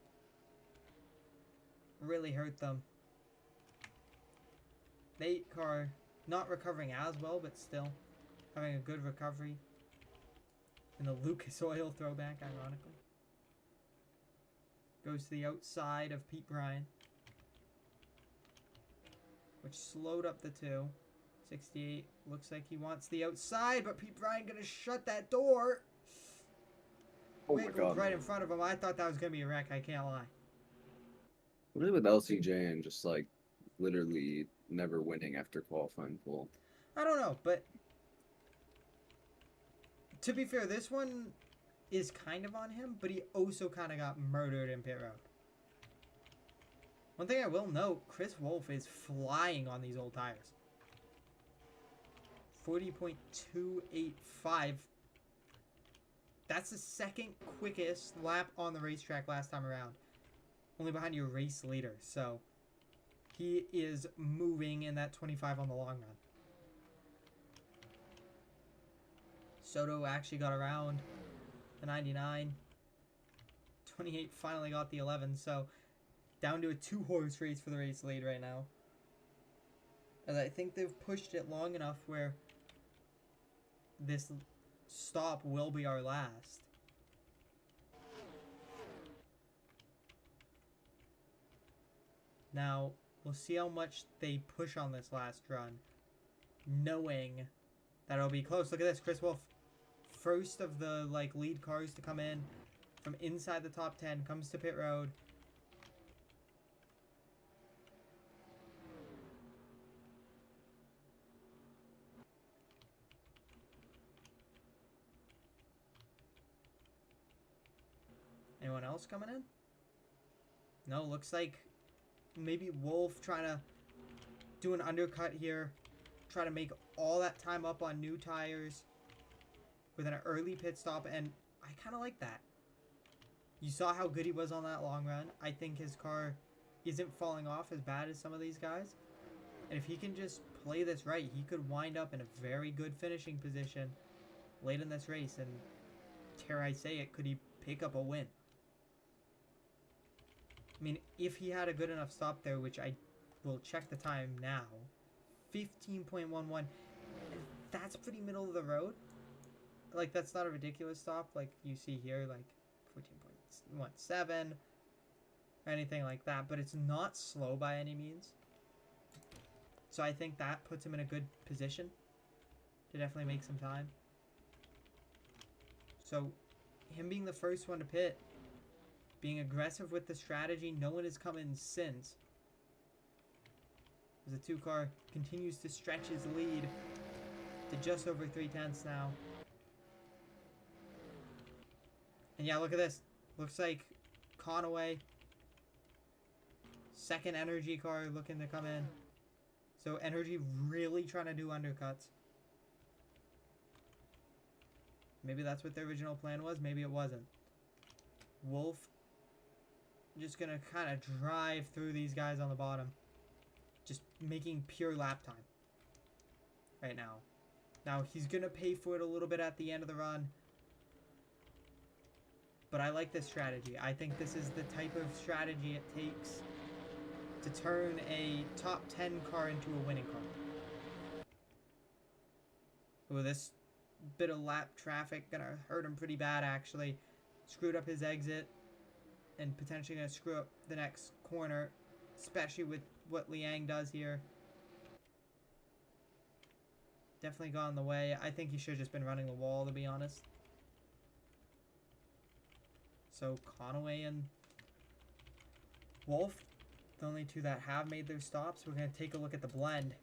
A: really hurt them. The 8 car not recovering as well, but still having a good recovery. And the Lucas Oil throwback, ironically. Goes to the outside of Pete Bryan, which slowed up the 2. 68 looks like he wants the outside, but Pete Bryan gonna shut that door.
B: Oh my God.
A: Right in front of him. I thought that was gonna be a wreck, I can't lie.
B: What is it with LCJ and just like literally never winning after qualifying pole?
A: I don't know, but to be fair, this one is kind of on him, but he also kind of got murdered in pit road. One thing I will note, Chris Wolf is flying on these old tires. 40.285. That's the second quickest lap on the racetrack last time around. Only behind your race leader. So he is moving in that 25 on the long run. Soto actually got around the 99. 28 finally got the 11. So down to a 2-horse race for the race lead right now. As I think they've pushed it long enough where this stop will be our last. Now, we'll see how much they push on this last run, knowing that it'll be close. Look at this, Chris Wolf. First of the lead cars to come in from inside the top 10, comes to pit road. Anyone else coming in? No, looks like maybe Wolf trying to do an undercut here. Try to make all that time up on new tires with an early pit stop, and I kind of like that. You saw how good he was on that long run. I think his car isn't falling off as bad as some of these guys. And if he can just play this right, he could wind up in a very good finishing position late in this race. And dare I say it, could he pick up a win? I mean, if he had a good enough stop there, which I will check the time now, 15.11, that's pretty middle of the road. Like, that's not a ridiculous stop like you see here, like 14.17 or anything like that, but it's not slow by any means. So I think that puts him in a good position to definitely make some time. So him being the first one to pit, being aggressive with the strategy, no one has come in since. As the 2-car continues to stretch his lead to just over 3/10 now. And yeah, look at this. Looks like Conaway, second energy car looking to come in. So energy really trying to do undercuts. Maybe that's what the original plan was. Maybe it wasn't. Wolf just going to kind of drive through these guys on the bottom. Just making pure lap time right now. Now, he's going to pay for it a little bit at the end of the run. But I like this strategy. I think this is the type of strategy it takes to turn a top 10 car into a winning car. Oh, this bit of lap traffic going to hurt him pretty bad, actually. Screwed up his exit. And potentially going to screw up the next corner, especially with what Liang does here. Definitely got in the way. I think he should have just been running the wall, to be honest. So Conaway and Wolf, the only two that have made their stops. We're going to take a look at the blend.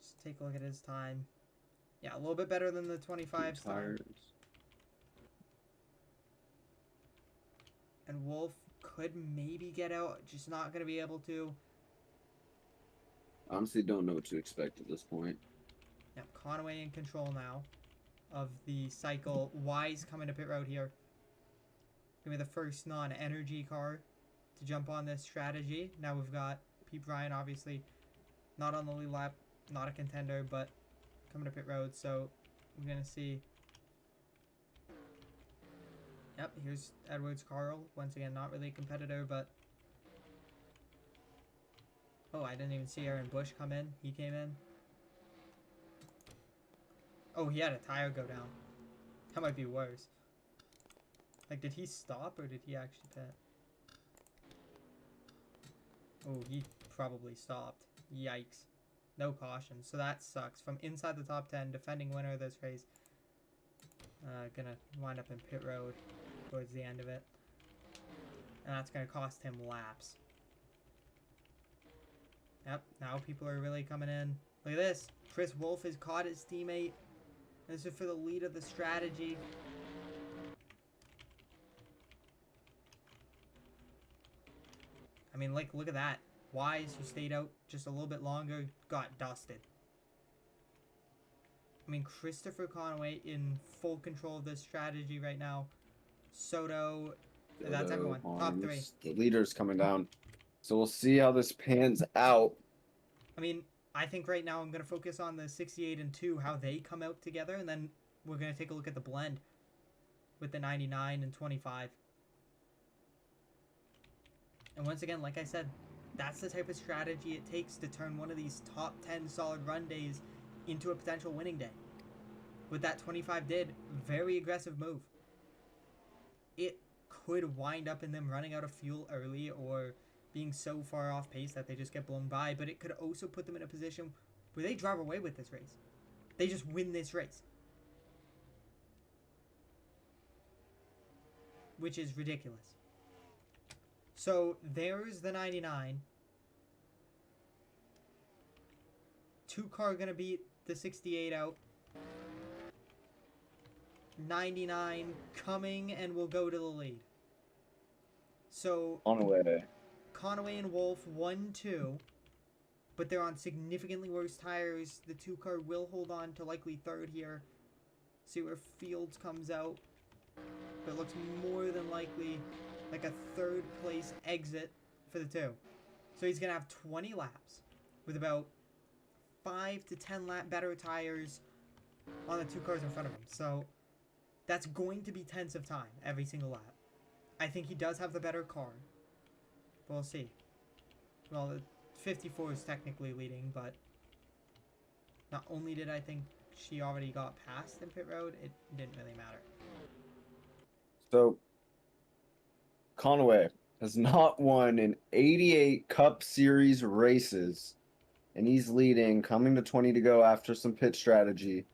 A: Just take a look at his time. Yeah, a little bit better than the 25 time. And Wolf could maybe get out, just not going to be able to.
B: Honestly, don't know what to expect at this point.
A: Yep, Conaway in control now of the cycle. Wise coming to pit road here. Gonna be the first non-energy car to jump on this strategy. Now we've got Pete Bryan, obviously not on the lead lap, not a contender, but coming to pit road. So we're gonna see. Yep, here's Edwards Carl. Once again, not really a competitor, but... Oh, I didn't even see Aaron Bush come in. He came in. Oh, he had a tire go down. That might be worse. Like, did he stop or did he actually pit? Oh, he probably stopped. Yikes. No caution. So that sucks. From inside the top 10, defending winner of this race. Gonna wind up in pit road towards the end of it. And that's gonna cost him laps. Yep, now people are really coming in. Look at this. Chris Wolf has caught his teammate. This is for the lead of the strategy. I mean, like, look at that. Wise, who stayed out just a little bit longer, got dusted. I mean, Christopher Conaway in full control of this strategy right now. Soto, that's everyone. Top 3.
B: The leader's coming down. So we'll see how this pans out.
A: I mean, I think right now I'm going to focus on the 68 and 2, how they come out together, and then we're going to take a look at the blend with the 99 and 25. And once again, like I said, that's the type of strategy it takes to turn one of these top 10 solid run days into a potential winning day. What that 25 did, very aggressive move. It could wind up in them running out of fuel early or being so far off pace that they just get blown by, but it could also put them in a position where they drive away with this race. They just win this race. Which is ridiculous. So there's the 99. 2-car gonna beat the 68 out. 99 coming and will go to the lead. So Conway and Wolf 1-2, but they're on significantly worse tires. The 2-car will hold on to likely third here. See where Fields comes out, but it looks more than likely like a third place exit for the 2. So he's gonna have 20 laps with about 5 to 10 lap better tires on the 2 cars in front of him. So that's going to be tense of time every single lap. I think he does have the better car, but we'll see. Well, the 54 is technically leading, but not only did I think she already got past in pit road, it didn't really matter.
B: So Conway has not won in 88 Cup Series races, and he's leading, coming to 20 to go after some pit strategy.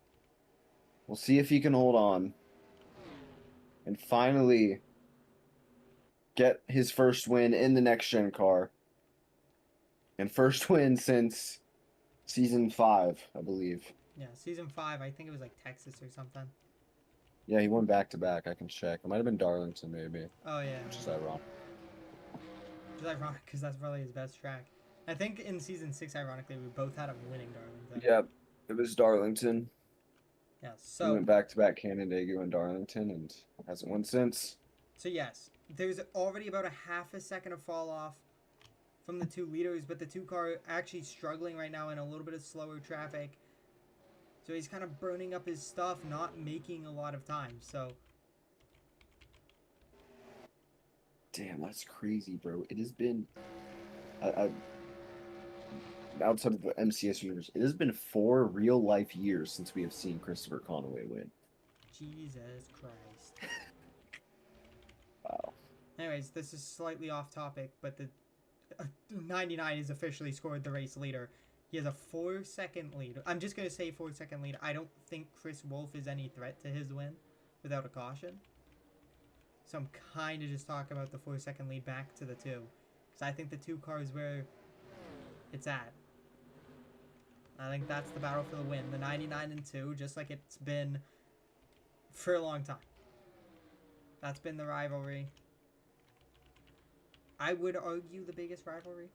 B: We'll see if he can hold on and finally get his first win in the next-gen car. And first win since Season 5, I believe.
A: Yeah, Season 5, I think it was like Texas or something.
B: Yeah, he won back-to-back. I can check. It might have been Darlington, maybe.
A: Oh, yeah.
B: Which is ironic.
A: Which is ironic, because that's probably his best track. I think in Season 6, ironically, we both had him winning Darlington.
B: Yeah, it was Darlington.
A: Yeah,
B: He
A: so...
B: went back-to-back Canandaigua and Darlington, and hasn't won since.
A: So, yes, there's already about a half a second of fall off from the 2 leaders, but the 2-car actually struggling right now in a little bit of slower traffic. So he's kind of burning up his stuff, not making a lot of time, so...
B: Damn, that's crazy, bro. It has been... outside of the MCS universe, it has been 4 real-life years since we have seen Christopher Conway win.
A: Jesus Christ.
B: Wow.
A: Anyways, this is slightly off topic, but the 99 has officially scored the race leader. He has a 4-second lead. I'm just going to say 4-second lead. I don't think Chris Wolf is any threat to his win without a caution. So I'm kind of just talking about the 4-second lead back to the 2. Because I think the 2 car is where it's at. I think that's the battle for the win. The 99 and 2, just like it's been for a long time. That's been the rivalry. I would argue the biggest rivalry.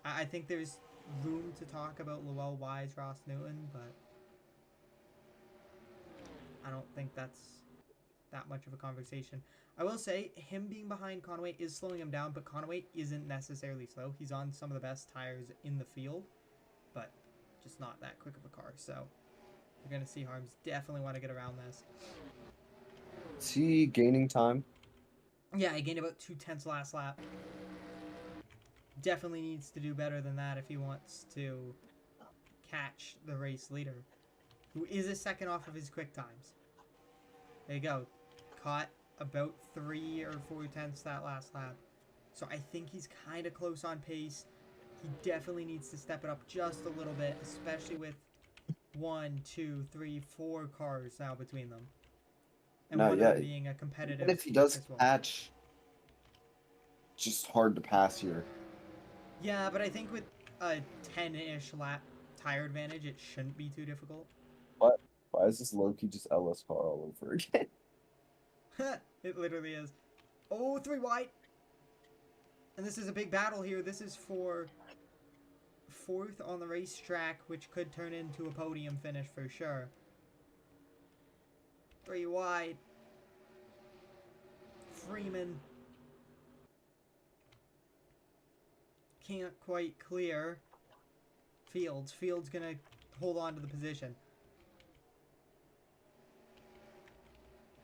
A: I think there's room to talk about Llewellyn Wise, Ross Newton, but I don't think that's that much of a conversation. I will say, him being behind Conway is slowing him down, but Conway isn't necessarily slow. He's on some of the best tires in the field, but just not that quick of a car. So you're going to see Harms definitely want to get around this.
B: Is he gaining time?
A: Yeah, he gained about 2/10 last lap. Definitely needs to do better than that if he wants to catch the race leader, who is a second off of his quick times. There you go. Caught about 3 or 4/10 that last lap. So I think he's kind of close on pace. He definitely needs to step it up just a little bit, especially with 1, 2, 3, 4 cars now between them. And one of them being a competitive...
B: Even if he does catch, just hard to pass here.
A: Yeah, but I think with a 10-ish lap tire advantage, it shouldn't be too difficult.
B: What? Why is this low-key just LS car all over again?
A: It literally is. Oh, 3 wide. And this is a big battle here. This is for 4th on the racetrack, which could turn into a podium finish for sure. 3 wide. Freeman can't quite clear Fields. Fields gonna hold on to the position.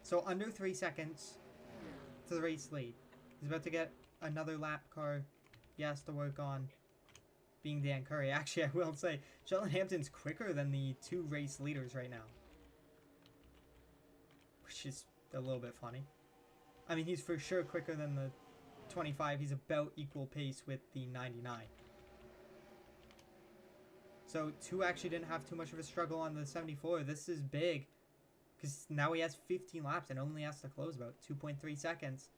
A: So under 3 seconds to the race lead. He's about to get another lap car he has to work on, being Dan Curry. Actually, I will say, Shetland Hampton's quicker than the 2 race leaders right now. Which is a little bit funny. I mean, he's for sure quicker than the 25. He's about equal pace with the 99. So 2 actually didn't have too much of a struggle on the 74. This is big, because now he has 15 laps and only has to close about 2.3 seconds,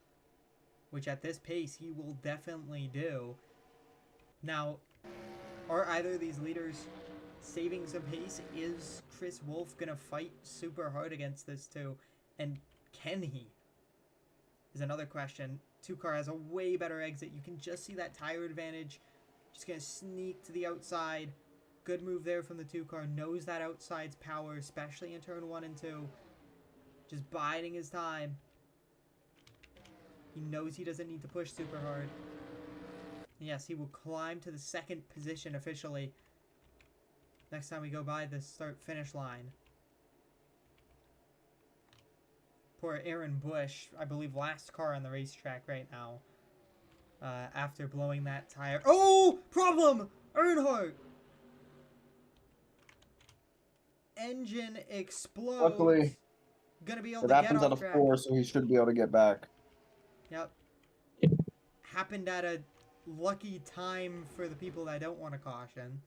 A: which at this pace he will definitely do. Now, are either of these leaders saving some pace? Is Chris Wolf going to fight super hard against this too? And can he? Is another question. 2-car has a way better exit. You can just see that tire advantage. Just going to sneak to the outside. Good move there from the 2-car. Knows that outside's power, especially in turn 1 and 2. Just biding his time. He knows he doesn't need to push super hard. Yes, he will climb to the 2nd position officially next time we go by the start-finish line. Poor Aaron Bush, I believe last car on the racetrack right now. After blowing that tire. Oh! Problem! Earnhardt! Engine explodes.
C: Luckily,
A: Gonna be able
C: it
A: to get
C: happens
A: off
C: out of
A: track.
C: 4, so he should be able to get back.
A: Yep. Happened at a lucky time for the people that don't want to caution.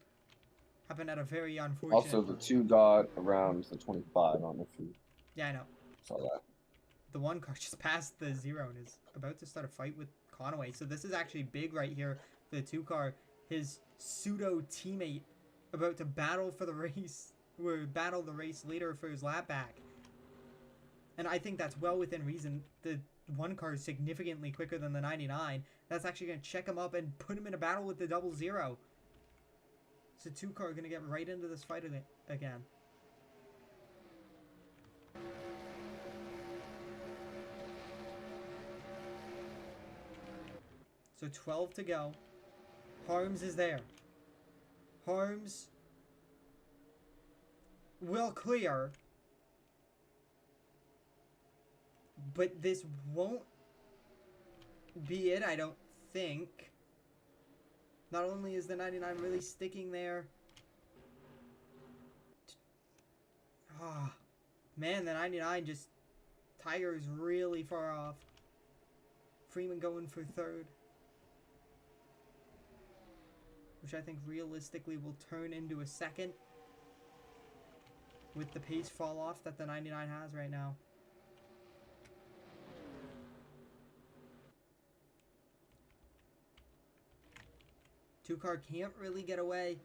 A: Happened at a very unfortunate
C: Also, the
A: time.
C: 2 got around the 25 on the feet.
A: Yeah, I know.
C: Saw that.
A: The 1 car just passed the 0 and is about to start a fight with Conway. So this is actually big right here for the 2 car. His pseudo teammate about to battle for the race, or battle the race leader for his lap back. And I think that's well within reason. The 1 car is significantly quicker than the 99. That's actually going to check him up and put him in a battle with the 00. So 2 car going to get right into this fight again. So 12 to go. Harms is there. Harms will clear. But this won't be it, I don't think. Not only is the 99 really sticking there. Ah, man, the 99 just... Tiger is really far off. Freeman going for 3rd. Which I think realistically will turn into a 2nd. With the pace fall off that the 99 has right now. Two car can't really get away.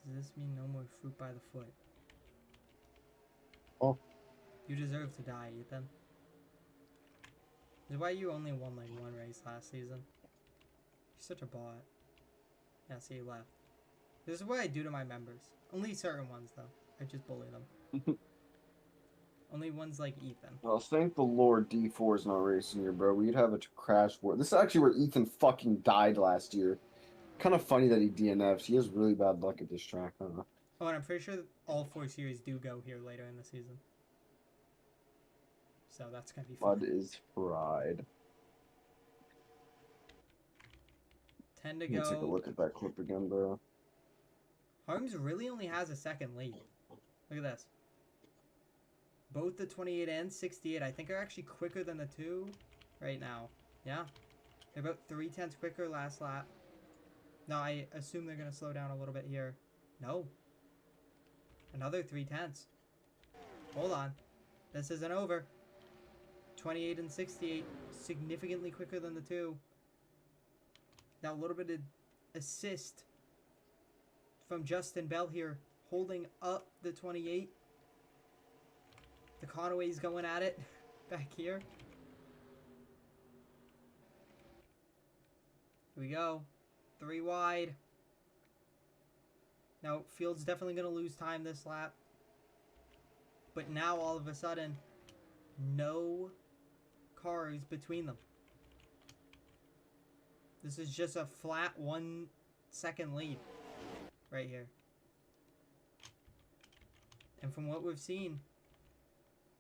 A: Does this mean no more fruit by the foot?
C: Oh.
A: You deserve to die, Ethan. This is why you only won like 1 race last season. You're such a bot. Yeah, see, you left. This is what I do to my members. Only certain ones, though. I just bully them. Only ones like Ethan.
C: Well, thank the Lord D4 is not racing here, bro. We'd have a crash war. This is actually where Ethan fucking died last year. Kind of funny that he DNFs. He has really bad luck at this track, huh?
A: Oh, and I'm pretty sure that all 4 series do go here later in the season. So that's going to be fun.
C: Bud is fried.
A: 10 to
C: Let me
A: go.
C: take a look at that clip again, bro.
A: Harms really only has a 2nd lead. Look at this. Both the 28 and 68, I think, are actually quicker than the 2 right now. Yeah. They're about 3/10 quicker last lap. Now, I assume they're going to slow down a little bit here. No. Another 3/10. Hold on. This isn't over. 28 and 68, significantly quicker than the 2. Now, a little bit of assist from Justin Bell here, holding up the 28. The Conway's going at it back here. Here we go. 3 wide. Now, Field's definitely going to lose time this lap. But now, all of a sudden, no cars between them. This is just a flat 1 second lead right here. And from what we've seen,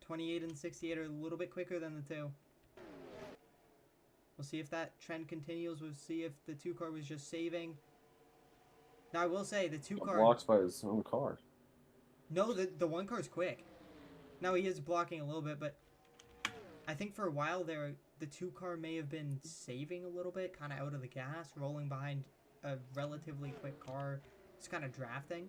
A: 28 and 68 are a little bit quicker than the 2. We'll see if that trend continues. We'll see if the 2 car was just saving. Now, I will say, the 2 car...
C: Blocks by his own car.
A: No, the one car's quick. Now he is blocking a little bit, but I think for a while there, the 2 car may have been saving a little bit, kind of out of the gas, rolling behind a relatively quick car, just kind of drafting.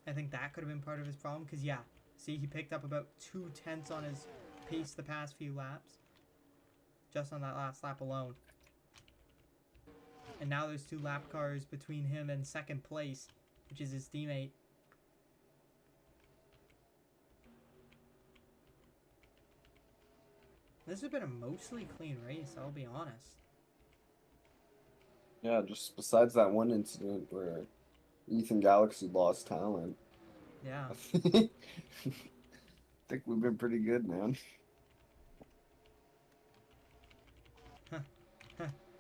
A: I think that could have been part of his problem, because yeah, see, he picked up about 2/10 on his pace the past few laps, just on that last lap alone. And now there's 2 lap cars between him and second place, which is his teammate. This has been a mostly clean race, I'll be honest.
C: Yeah, just besides that one incident where Ethan Galaxy lost talent.
A: Yeah.
C: I think we've been pretty good, man.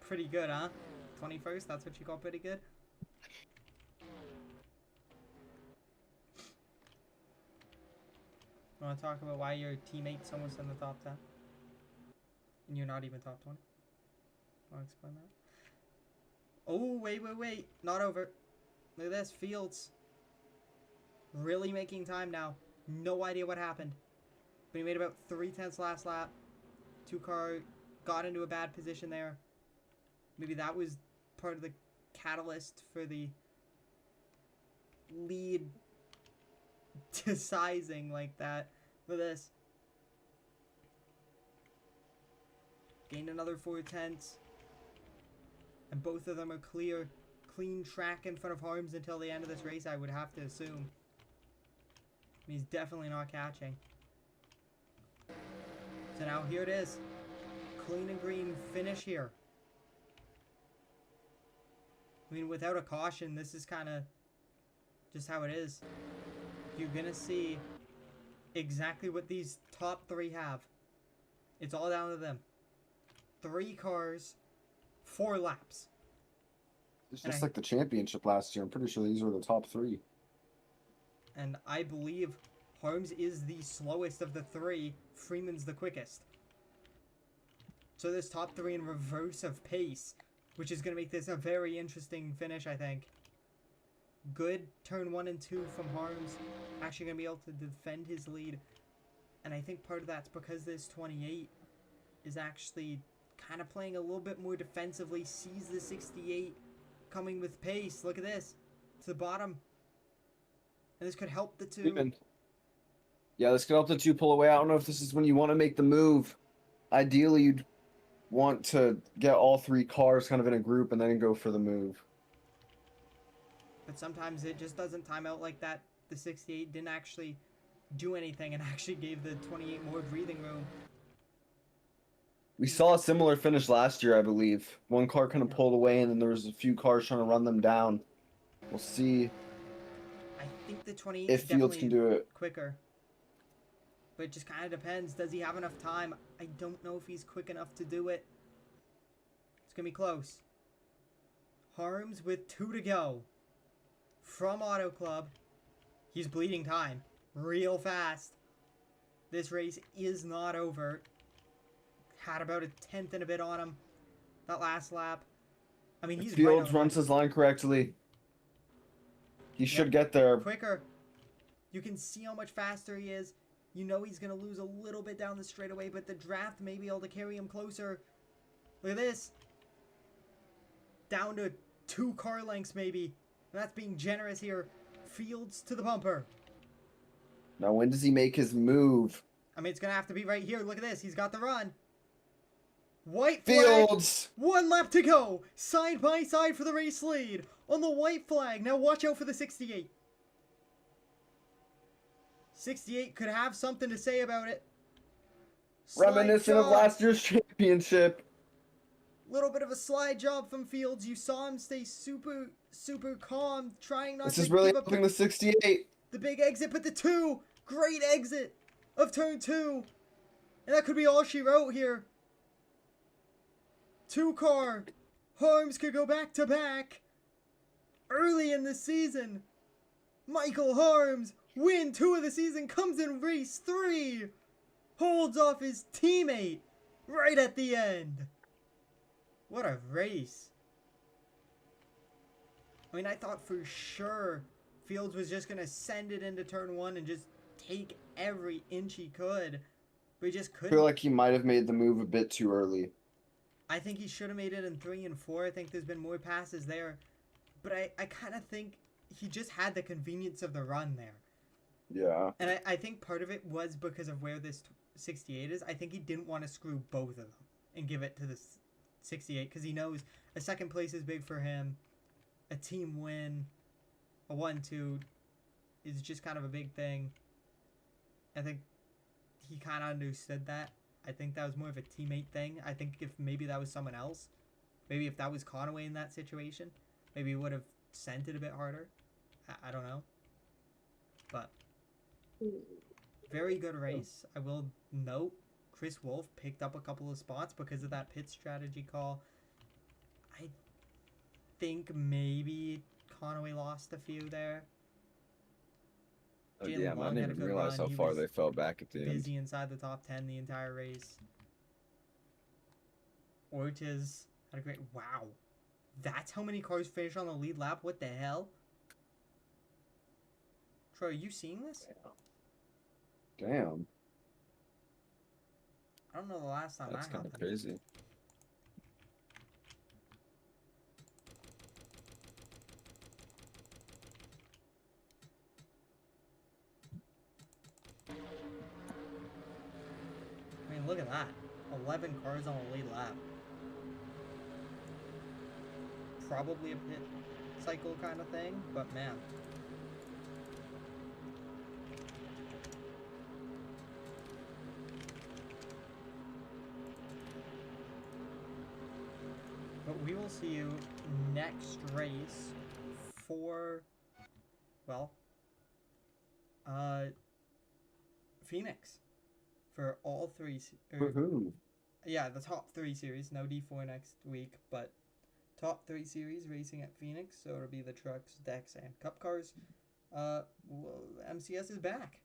A: Pretty good, huh? 21st, that's what you call pretty good? You want to talk about why your teammate's almost in the top 10? And you're not even top 20? Want to explain that? Oh, wait. Not over. Look at this. Fields. Really making time now. No idea what happened. But he made about 3/10 last lap. 2 car got into a bad position there. Maybe that was part of the catalyst for the lead sizing like that. Look at this. Gained another 4/10. And both of them are clean track in front of Harms until the end of this race, I would have to assume. He's definitely not catching. So now here it is. Clean and green finish here. I mean, without a caution, this is kind of just how it is. You're going to see exactly what these top 3 have. It's all down to them. 3 cars, 4 laps.
C: It's just like the championship last year. I'm pretty sure these were the top 3.
A: And I believe Harms is the slowest of the 3. Freeman's the quickest. So this top 3 in reverse of pace, which is going to make this a very interesting finish, I think. Good turn 1 and 2 from Harms. Actually going to be able to defend his lead. And I think part of that's because this 28 is actually kind of playing a little bit more defensively. Sees the 68 coming with pace. Look at this. To the bottom. And this could help the 2.
C: Yeah, this could help the 2 pull away. I don't know if this is when you want to make the move. Ideally, you'd want to get all 3 cars kind of in a group and then go for the move.
A: But sometimes it just doesn't time out like that. The 68 didn't actually do anything and actually gave the 28 more breathing room.
C: We saw a similar finish last year, I believe. 1 car kind of pulled away and then there was a few cars trying to run them down. We'll see
A: I think the 28
C: if
A: is
C: Fields can do it.
A: quicker. But it just kind of depends. Does he have enough time? I don't know if he's quick enough to do it. It's going to be close. Harms with 2 to go. From Auto Club. He's bleeding time. Real fast. This race is not over. Had about a 10th and a bit on him. That last lap. I mean, he's
C: Fields
A: right
C: runs his line correctly. He should get there.
A: Quicker. You can see how much faster he is. You know he's going to lose a little bit down the straightaway, but the draft may be able to carry him closer. Look at this. Down to 2 car lengths, maybe. And that's being generous here. Fields to the bumper.
C: Now, when does he make his move?
A: I mean, it's going to have to be right here. Look at this. He's got the run. White flag.
C: Fields!
A: 1 lap to go. Side by side for the race lead. On the white flag. Now watch out for the 68. 68 could have something to say about it.
C: Reminiscent of last year's championship.
A: Little bit of a slide job from Fields. You saw him stay super calm, trying not
C: This
A: to
C: is really
A: give up
C: helping the 68.
A: the big exit, but the 2, great exit of turn 2. And that could be all she wrote here. 2 car. Harms could go back to back. Early in the season. Michael Harms, win 2 of the season, comes in race 3. Holds off his teammate right at the end. What a race. I mean, I thought for sure Fields was just going to send it into turn 1 and just take every inch he could, but he just
C: I
A: couldn't.
C: feel like he might have made the move a bit too early.
A: I think he should have made it in 3 and 4. I think there's been more passes there, but I kind of think he just had the convenience of the run there.
C: Yeah.
A: And I think part of it was because of where this 68 is. I think he didn't want to screw both of them and give it to the 68 because he knows a second place is big for him. A team win, a 1-2 is just kind of a big thing. I think he kind of understood that. I think that was more of a teammate thing. I think if maybe that was someone else, maybe if that was Conway in that situation, maybe he would have sent it a bit harder. I don't know. But very good race. I will note Chris Wolf picked up a couple of spots because of that pit strategy call. I think maybe Conway lost a few there.
D: Oh,
A: Jalen
D: damn, I
A: Long
D: didn't
A: had a
D: even
A: good
D: realize
A: run.
D: how
A: He
D: far
A: was
D: they fell back at the end.
A: busy inside the top 10 the entire race. Ortiz had a great... Wow. That's how many cars finished on the lead lap? What the hell? Troy, are you seeing this?
C: Damn.
A: I don't know the last time
D: That's
A: that
D: kind of
A: happened.
D: crazy.
A: I mean, look at that. 11 cars on the lead lap. Probably a pit cycle kind of thing, but man. But we will see you next race for, well, Phoenix for all three.
C: Woohoo.
A: Yeah, the top 3 series. No D4 next week, but top 3 series racing at Phoenix. So it'll be the trucks, decks, and cup cars. Well, MCS is back.